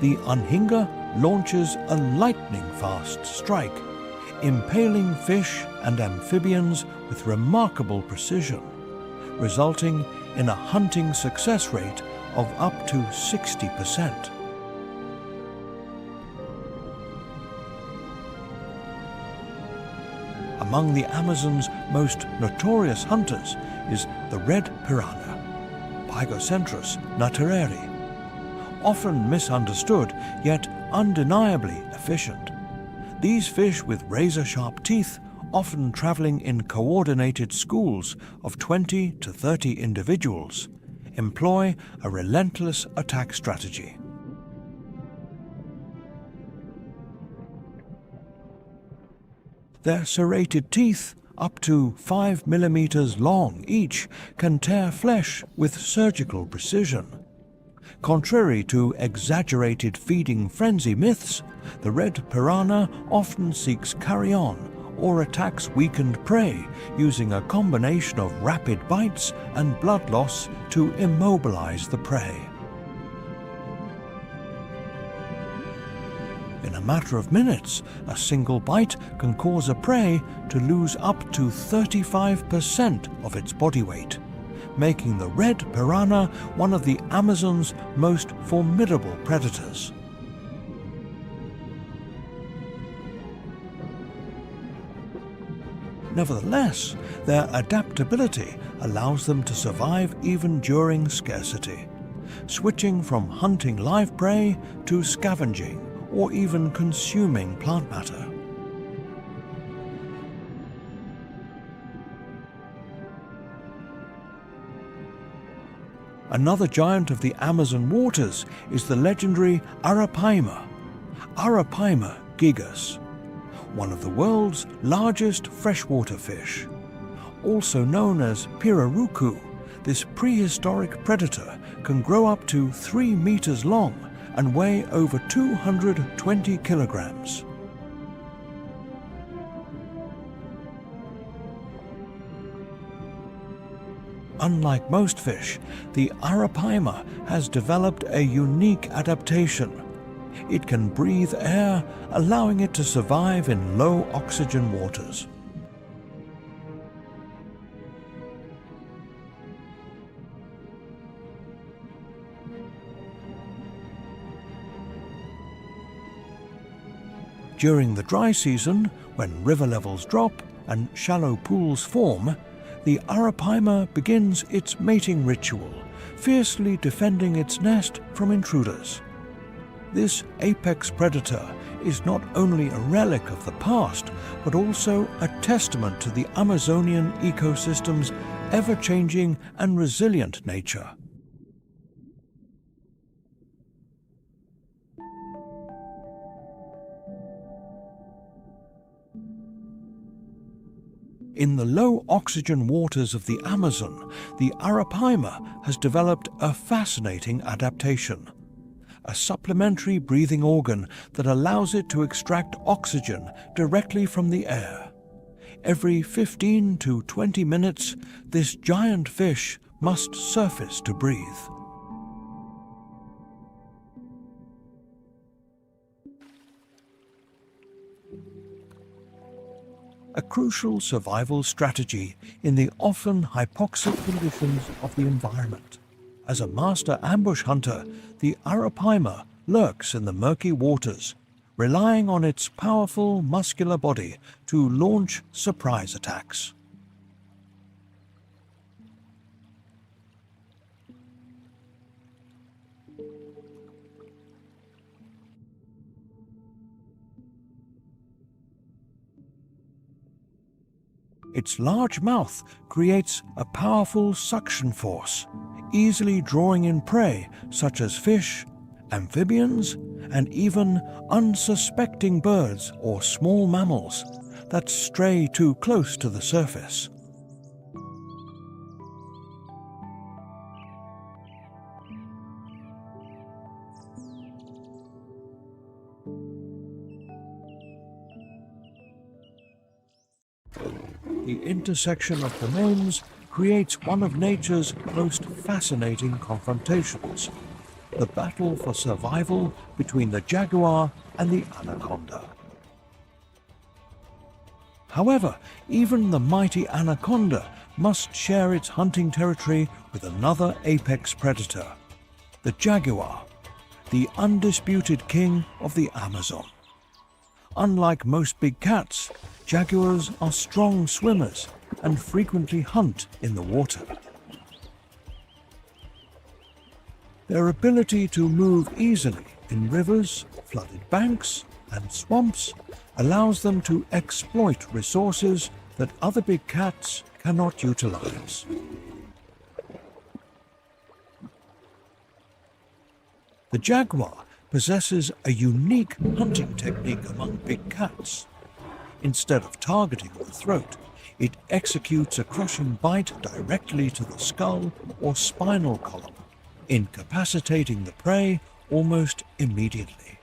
the anhinga launches a lightning-fast strike, impaling fish and amphibians with remarkable precision, resulting in a hunting success rate of up to 60%. Among the Amazon's most notorious hunters is the red piranha, Pygocentrus natureri. Often misunderstood, yet undeniably efficient. These fish with razor-sharp teeth, often traveling in coordinated schools of 20 to 30 individuals, employ a relentless attack strategy. Their serrated teeth, up to 5 millimeters long each, can tear flesh with surgical precision. Contrary to exaggerated feeding frenzy myths, the red piranha often seeks carrion or attacks weakened prey using a combination of rapid bites and blood loss to immobilize the prey. In a matter of minutes, a single bite can cause a prey to lose up to 35% of its body weight, making the red piranha one of the Amazon's most formidable predators. Nevertheless, their adaptability allows them to survive even during scarcity, switching from hunting live prey to scavenging or even consuming plant matter. Another giant of the Amazon waters is the legendary Arapaima gigas, one of the world's largest freshwater fish. Also known as pirarucu, this prehistoric predator can grow up to 3 meters long and weigh over 220 kilograms. Unlike most fish, the Arapaima has developed a unique adaptation. It can breathe air, allowing it to survive in low oxygen waters. During the dry season, when river levels drop and shallow pools form, the Arapaima begins its mating ritual, fiercely defending its nest from intruders. This apex predator is not only a relic of the past, but also a testament to the Amazonian ecosystem's ever-changing and resilient nature. In the low oxygen waters of the Amazon, the Arapaima has developed a fascinating adaptation. A supplementary breathing organ that allows it to extract oxygen directly from the air. Every 15 to 20 minutes, this giant fish must surface to breathe. A crucial survival strategy in the often hypoxic conditions of the environment. As a master ambush hunter, the Arapaima lurks in the murky waters, relying on its powerful muscular body to launch surprise attacks. Its large mouth creates a powerful suction force, easily drawing in prey such as fish, amphibians, and even unsuspecting birds or small mammals that stray too close to the surface. The intersection of domains creates one of nature's most fascinating confrontations, the battle for survival between the jaguar and the anaconda. However, even the mighty anaconda must share its hunting territory with another apex predator, the jaguar, the undisputed king of the Amazon. Unlike most big cats, jaguars are strong swimmers and frequently hunt in the water. Their ability to move easily in rivers, flooded banks, and swamps allows them to exploit resources that other big cats cannot utilize. The jaguar possesses a unique hunting technique among big cats. Instead of targeting the throat, it executes a crushing bite directly to the skull or spinal column, incapacitating the prey almost immediately.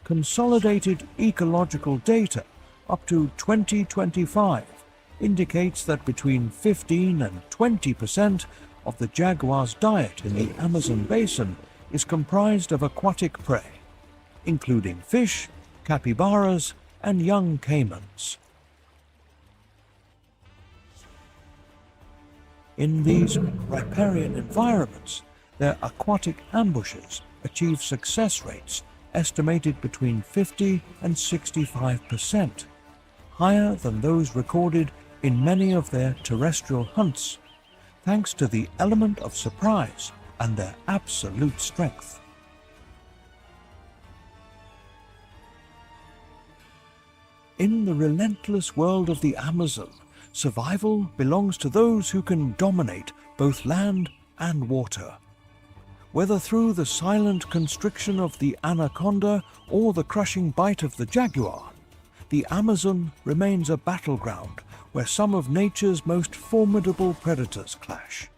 Consolidated ecological data up to 2025 indicates that between 15 and 20% of the jaguar's diet in the Amazon basin is comprised of aquatic prey, including fish, capybaras, and young caimans. In these riparian environments, their aquatic ambushes achieve success rates estimated between 50 and 65%, higher than those recorded in many of their terrestrial hunts, thanks to the element of surprise and their absolute strength. In the relentless world of the Amazon, survival belongs to those who can dominate both land and water. Whether through the silent constriction of the anaconda or the crushing bite of the jaguar, the Amazon remains a battleground where some of nature's most formidable predators clash.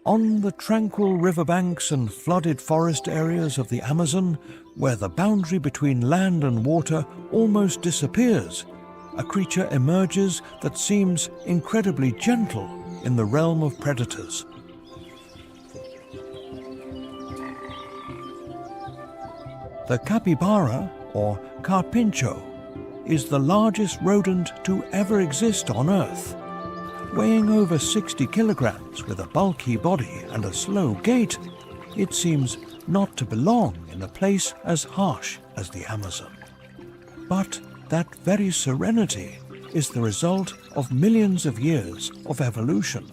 On the tranquil riverbanks and flooded forest areas of the Amazon, where the boundary between land and water almost disappears, a creature emerges that seems incredibly gentle in the realm of predators. The capybara, or carpincho, is the largest rodent to ever exist on Earth. Weighing over 60 kilograms with a bulky body and a slow gait, it seems not to belong in a place as harsh as the Amazon. But that very serenity is the result of millions of years of evolution.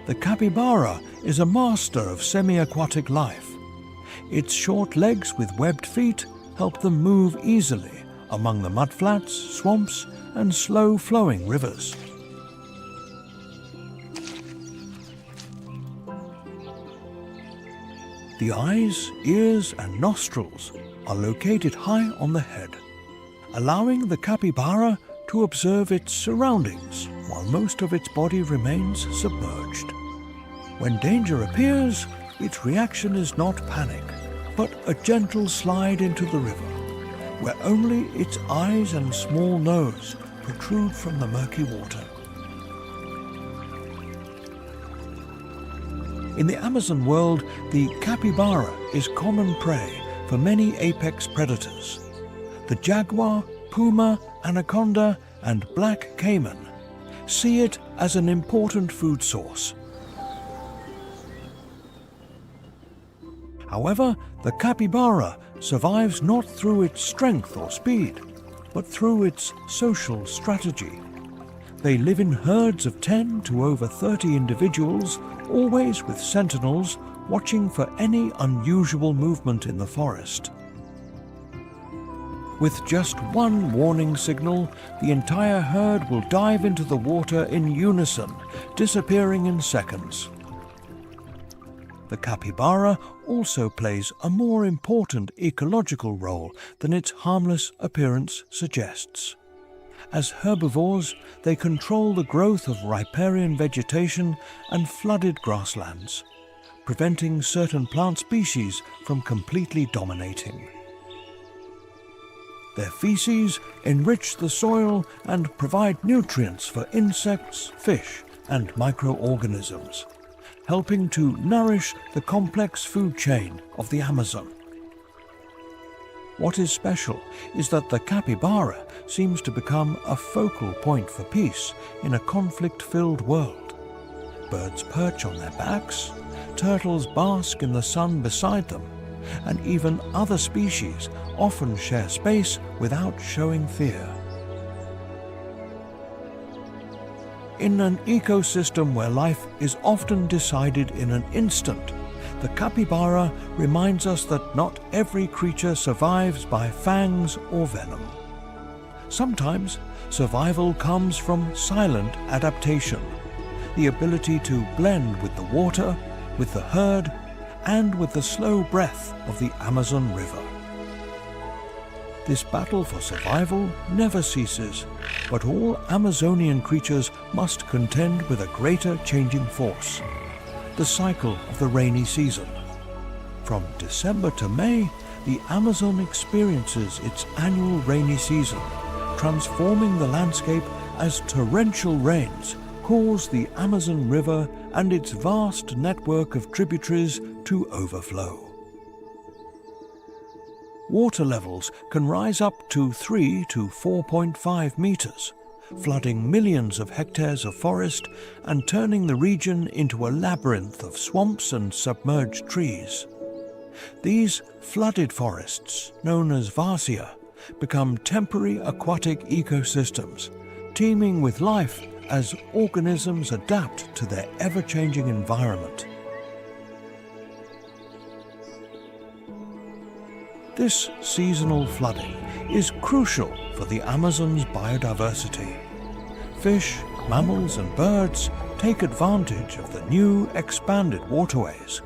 The capybara is a master of semi-aquatic life. Its short legs with webbed feet help them move easily among the mudflats, swamps, and slow-flowing rivers. The eyes, ears, and nostrils are located high on the head, allowing the capybara to observe its surroundings while most of its body remains submerged. When danger appears, its reaction is not panic, but a gentle slide into the river, where only its eyes and small nose protrude from the murky water. In the Amazon world, the capybara is common prey for many apex predators. The jaguar, puma, anaconda, and black caiman see it as an important food source. However, the capybara survives not through its strength or speed, but through its social strategy. They live in herds of 10 to over 30 individuals, always with sentinels watching for any unusual movement in the forest. With just one warning signal, the entire herd will dive into the water in unison, disappearing in seconds. The capybara also plays a more important ecological role than its harmless appearance suggests. As herbivores, they control the growth of riparian vegetation and flooded grasslands, preventing certain plant species from completely dominating. Their feces enrich the soil and provide nutrients for insects, fish, and microorganisms, helping to nourish the complex food chain of the Amazon. What is special is that the capybara seems to become a focal point for peace in a conflict-filled world. Birds perch on their backs, turtles bask in the sun beside them, and even other species often share space without showing fear. In an ecosystem where life is often decided in an instant, the capybara reminds us that not every creature survives by fangs or venom. Sometimes survival comes from silent adaptation, the ability to blend with the water, with the herd, and with the slow breath of the Amazon River. This battle for survival never ceases, but all Amazonian creatures must contend with a greater changing force: the cycle of the rainy season. From December to May, the Amazon experiences its annual rainy season, transforming the landscape as torrential rains cause the Amazon River and its vast network of tributaries to overflow. Water levels can rise up to 3 to 4.5 meters, flooding millions of hectares of forest and turning the region into a labyrinth of swamps and submerged trees. These flooded forests, known as varsia, become temporary aquatic ecosystems, teeming with life as organisms adapt to their ever-changing environment. This seasonal flooding is crucial for the Amazon's biodiversity. Fish, mammals and birds take advantage of the new expanded waterways,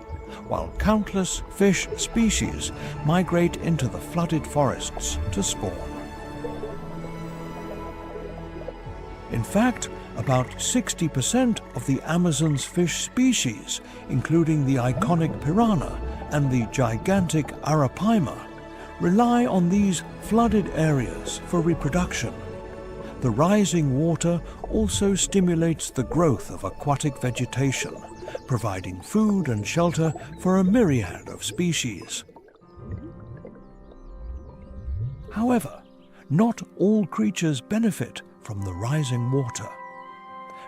while countless fish species migrate into the flooded forests to spawn. In fact, about 60% of the Amazon's fish species, including the iconic piranha and the gigantic arapaima, rely on these flooded areas for reproduction. The rising water also stimulates the growth of aquatic vegetation, providing food and shelter for a myriad of species. However, not all creatures benefit from the rising water.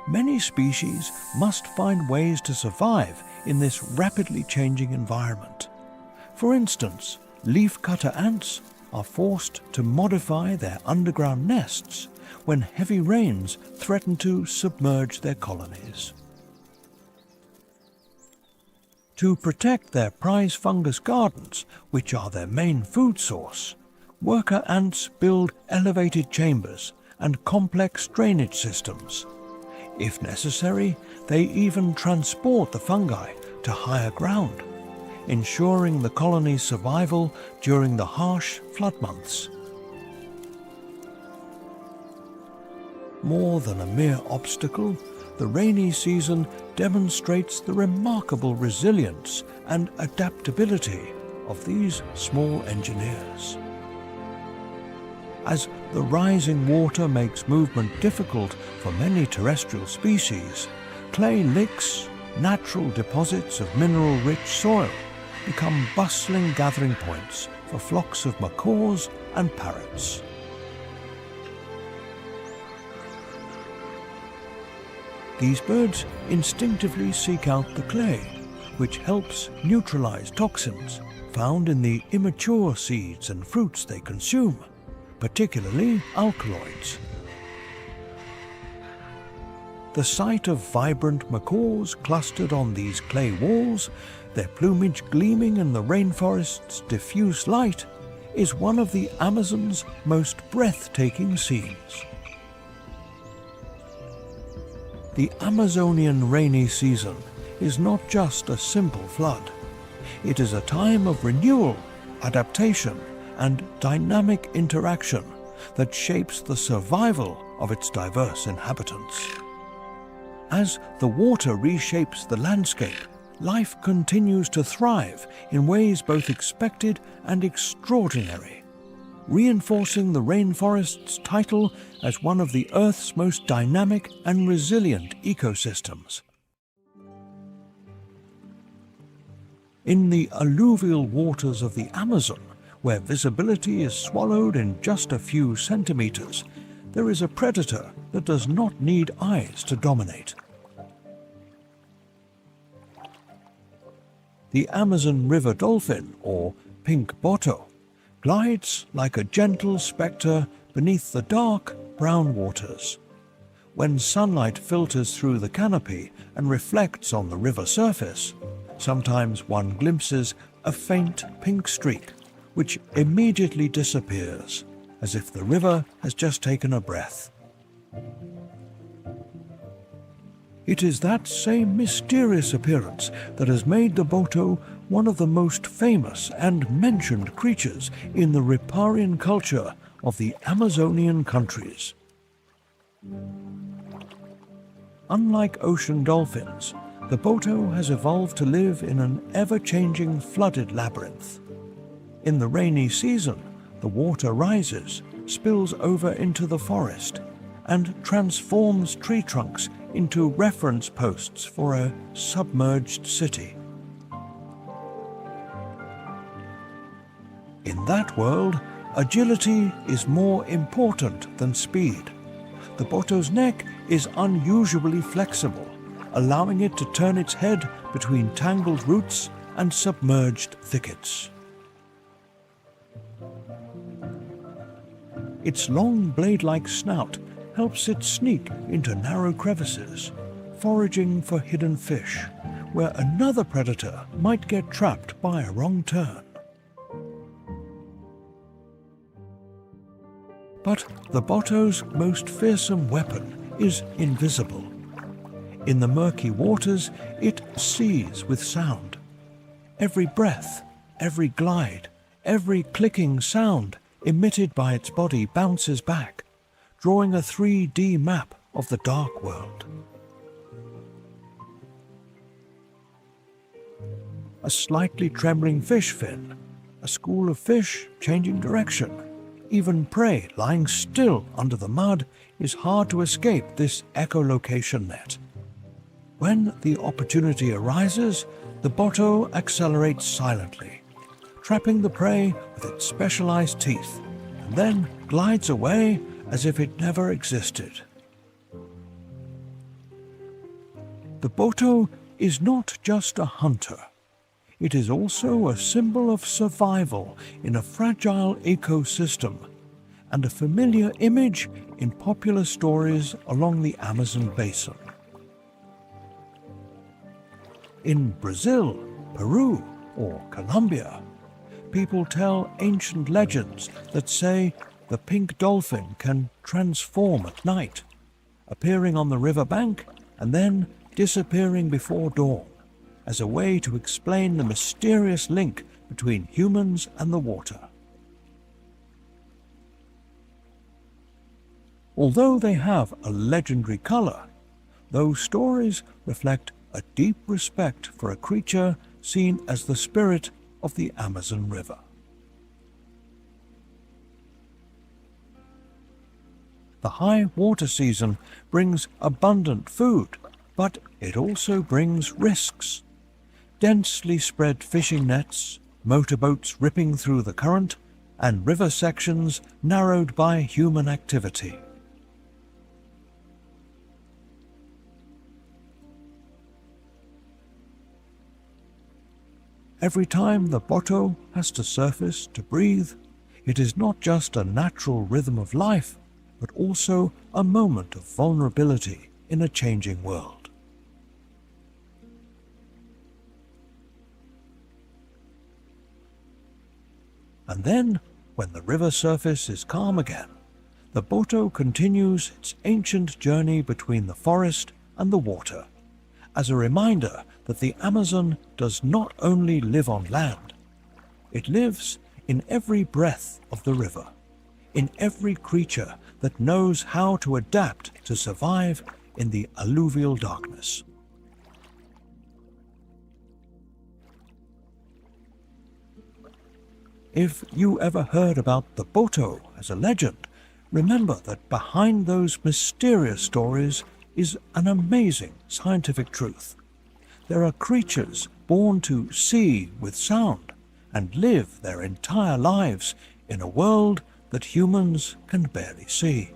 Many species must find ways to survive in this rapidly changing environment. For instance, leafcutter ants are forced to modify their underground nests when heavy rains threaten to submerge their colonies. To protect their prize fungus gardens, which are their main food source, worker ants build elevated chambers and complex drainage systems. If necessary, they even transport the fungi to higher ground, ensuring the colony's survival during the harsh flood months. More than a mere obstacle, the rainy season demonstrates the remarkable resilience and adaptability of these small engineers. As the rising water makes movement difficult for many terrestrial species, clay licks, natural deposits of mineral-rich soil, become bustling gathering points for flocks of macaws and parrots. These birds instinctively seek out the clay, which helps neutralize toxins found in the immature seeds and fruits they consume, particularly alkaloids. The sight of vibrant macaws clustered on these clay walls, their plumage gleaming in the rainforest's diffuse light, is one of the Amazon's most breathtaking scenes. The Amazonian rainy season is not just a simple flood. It is a time of renewal, adaptation, and dynamic interaction that shapes the survival of its diverse inhabitants. As the water reshapes the landscape, life continues to thrive in ways both expected and extraordinary, reinforcing the rainforest's title as one of the Earth's most dynamic and resilient ecosystems. In the alluvial waters of the Amazon, where visibility is swallowed in just a few centimeters, there is a predator that does not need eyes to dominate. The Amazon River dolphin, or pink boto, glides like a gentle spectre beneath the dark brown waters. When sunlight filters through the canopy and reflects on the river surface, sometimes one glimpses a faint pink streak, which immediately disappears, as if the river has just taken a breath. It is that same mysterious appearance that has made the boto one of the most famous and mentioned creatures in the riparian culture of the Amazonian countries. Unlike ocean dolphins, the boto has evolved to live in an ever-changing flooded labyrinth. In the rainy season, the water rises, spills over into the forest, and transforms tree trunks into reference posts for a submerged city. In that world, agility is more important than speed. The boto's neck is unusually flexible, allowing it to turn its head between tangled roots and submerged thickets. Its long blade-like snout helps it sneak into narrow crevices, foraging for hidden fish, where another predator might get trapped by a wrong turn. But the Boto's most fearsome weapon is invisible. In the murky waters, it sees with sound. Every breath, every glide, every clicking sound emitted by its body bounces back, drawing a 3D map of the dark world. A slightly trembling fish fin, a school of fish changing direction, even prey lying still under the mud is hard to escape this echolocation net. When the opportunity arises, the Boto accelerates silently, trapping the prey with its specialized teeth, and then glides away as if it never existed. The Boto is not just a hunter. It is also a symbol of survival in a fragile ecosystem, and a familiar image in popular stories along the Amazon basin. In Brazil, Peru, or Colombia, people tell ancient legends that say the pink dolphin can transform at night, appearing on the riverbank and then disappearing before dawn, as a way to explain the mysterious link between humans and the water. Although they have a legendary color, those stories reflect a deep respect for a creature seen as the spirit of the Amazon River. The high water season brings abundant food, but it also brings risks. Densely spread fishing nets, motorboats ripping through the current, and river sections narrowed by human activity. Every time the Boto has to surface to breathe, it is not just a natural rhythm of life, but also a moment of vulnerability in a changing world. And then, when the river surface is calm again, the Boto continues its ancient journey between the forest and the water, as a reminder that the Amazon does not only live on land, it lives in every breath of the river, in every creature that knows how to adapt to survive in the alluvial darkness. If you ever heard about the Boto as a legend, remember that behind those mysterious stories is an amazing scientific truth. There are creatures born to see with sound and live their entire lives in a world that humans can barely see.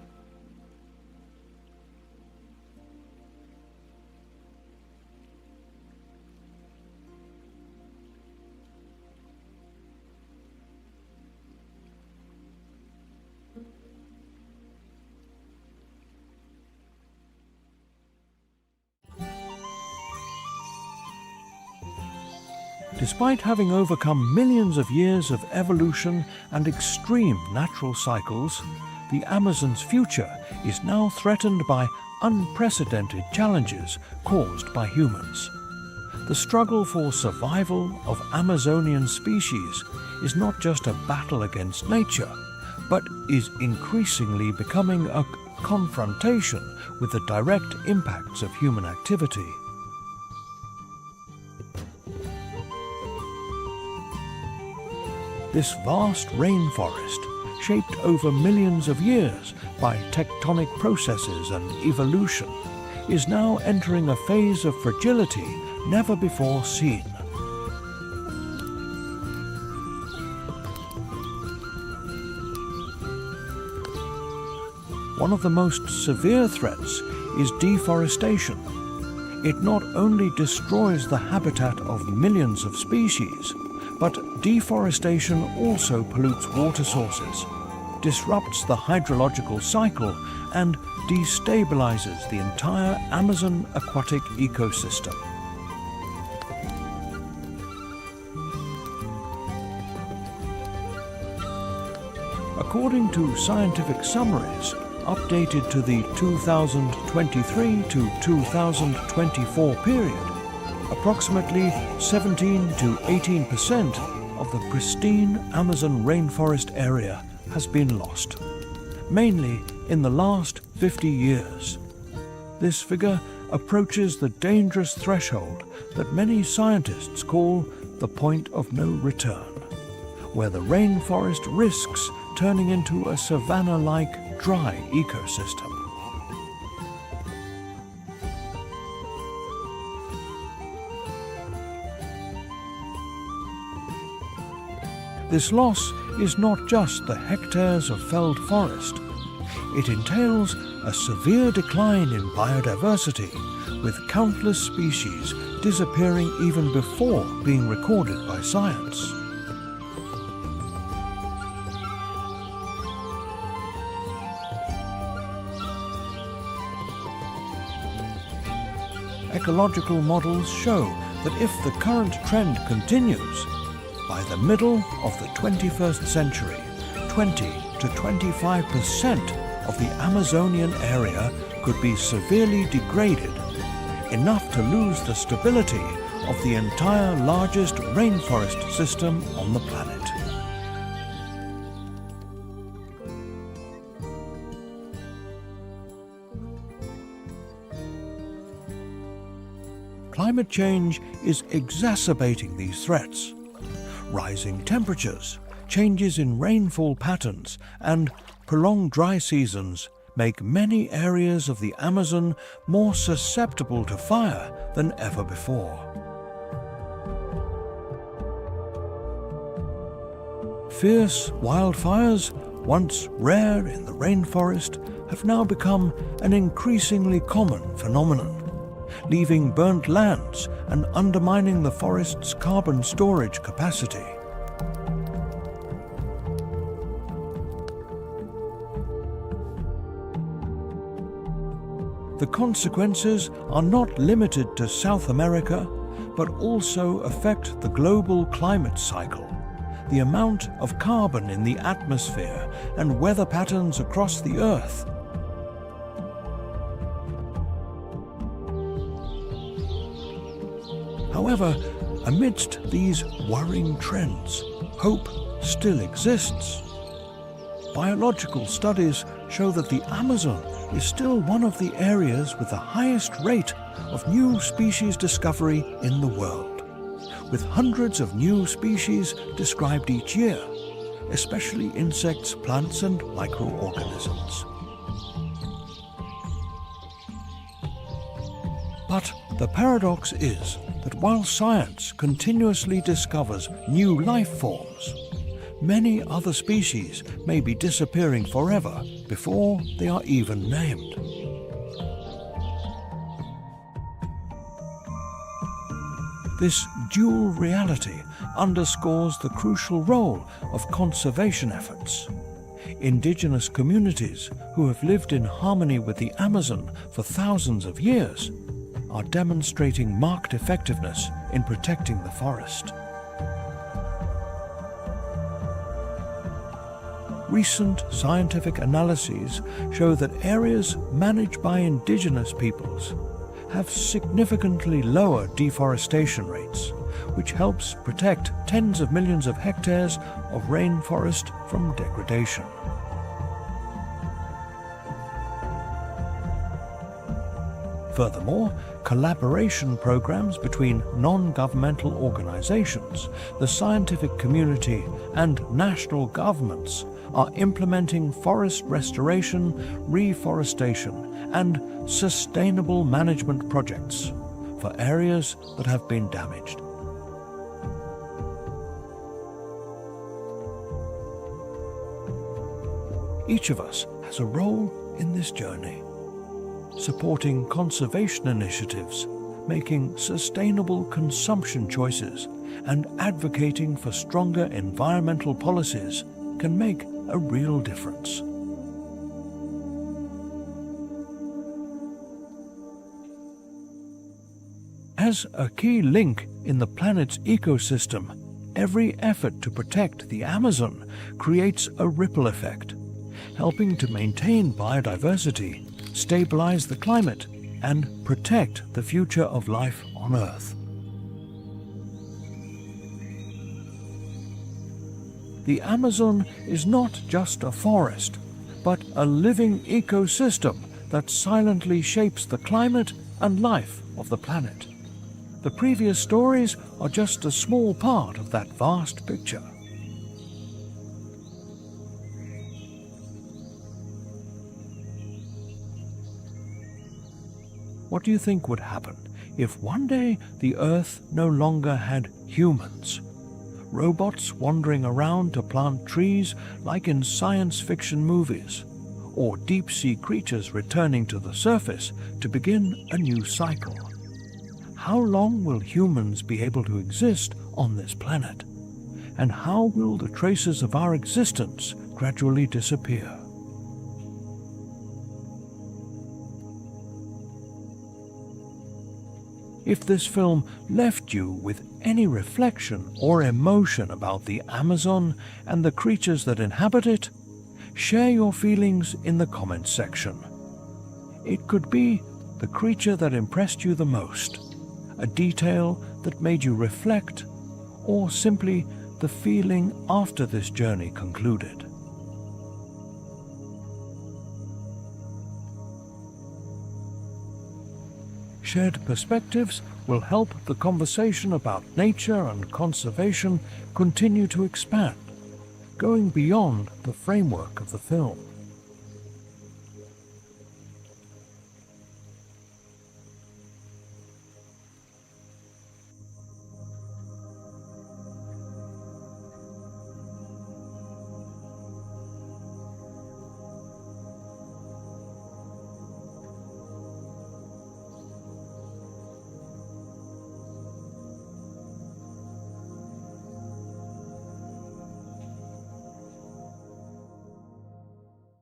Despite having overcome millions of years of evolution and extreme natural cycles, the Amazon's future is now threatened by unprecedented challenges caused by humans. The struggle for survival of Amazonian species is not just a battle against nature, but is increasingly becoming a confrontation with the direct impacts of human activity. This vast rainforest, shaped over millions of years by tectonic processes and evolution, is now entering a phase of fragility never before seen. One of the most severe threats is deforestation. It not only destroys the habitat of millions of species, but deforestation also pollutes water sources, disrupts the hydrological cycle, and destabilizes the entire Amazon aquatic ecosystem. According to scientific summaries updated to the 2023 to 2024 period, approximately 17 to 18% of the pristine Amazon rainforest area has been lost, mainly in the last 50 years. This figure approaches the dangerous threshold that many scientists call the point of no return, where the rainforest risks turning into a savanna-like dry ecosystem. This loss is not just the hectares of felled forest. It entails a severe decline in biodiversity, with countless species disappearing even before being recorded by science. Ecological models show that if the current trend continues, by the middle of the 21st century, 20 to 25% of the Amazonian area could be severely degraded, enough to lose the stability of the entire largest rainforest system on the planet. Climate change is exacerbating these threats. Rising temperatures, changes in rainfall patterns, and prolonged dry seasons make many areas of the Amazon more susceptible to fire than ever before. Fierce wildfires, once rare in the rainforest, have now become an increasingly common phenomenon, leaving burnt lands and undermining the forest's carbon storage capacity. The consequences are not limited to South America, but also affect the global climate cycle, the amount of carbon in the atmosphere, and weather patterns across the Earth. However, amidst these worrying trends, hope still exists. Biological studies show that the Amazon is still one of the areas with the highest rate of new species discovery in the world, with hundreds of new species described each year, especially insects, plants, and microorganisms. But the paradox is that while science continuously discovers new life forms, many other species may be disappearing forever before they are even named. This dual reality underscores the crucial role of conservation efforts. Indigenous communities who have lived in harmony with the Amazon for thousands of years are demonstrating marked effectiveness in protecting the forest. Recent scientific analyses show that areas managed by indigenous peoples have significantly lower deforestation rates, which helps protect tens of millions of hectares of rainforest from degradation. Furthermore, collaboration programs between non-governmental organizations, the scientific community, and national governments are implementing forest restoration, reforestation, and sustainable management projects for areas that have been damaged. Each of us has a role in this journey, supporting conservation initiatives, making sustainable consumption choices, and advocating for stronger environmental policies can make a real difference. As a key link in the planet's ecosystem, every effort to protect the Amazon creates a ripple effect, helping to maintain biodiversity, stabilize the climate, and protect the future of life on Earth. The Amazon is not just a forest, but a living ecosystem that silently shapes the climate and life of the planet. The previous stories are just a small part of that vast picture. What do you think would happen if one day the Earth no longer had humans? Robots wandering around to plant trees like in science fiction movies, or deep-sea creatures returning to the surface to begin a new cycle. How long will humans be able to exist on this planet? And how will the traces of our existence gradually disappear? If this film left you with any reflection or emotion about the Amazon and the creatures that inhabit it, share your feelings in the comments section. It could be the creature that impressed you the most, a detail that made you reflect, or simply the feeling after this journey concluded. Shared perspectives will help the conversation about nature and conservation continue to expand, going beyond the framework of the film.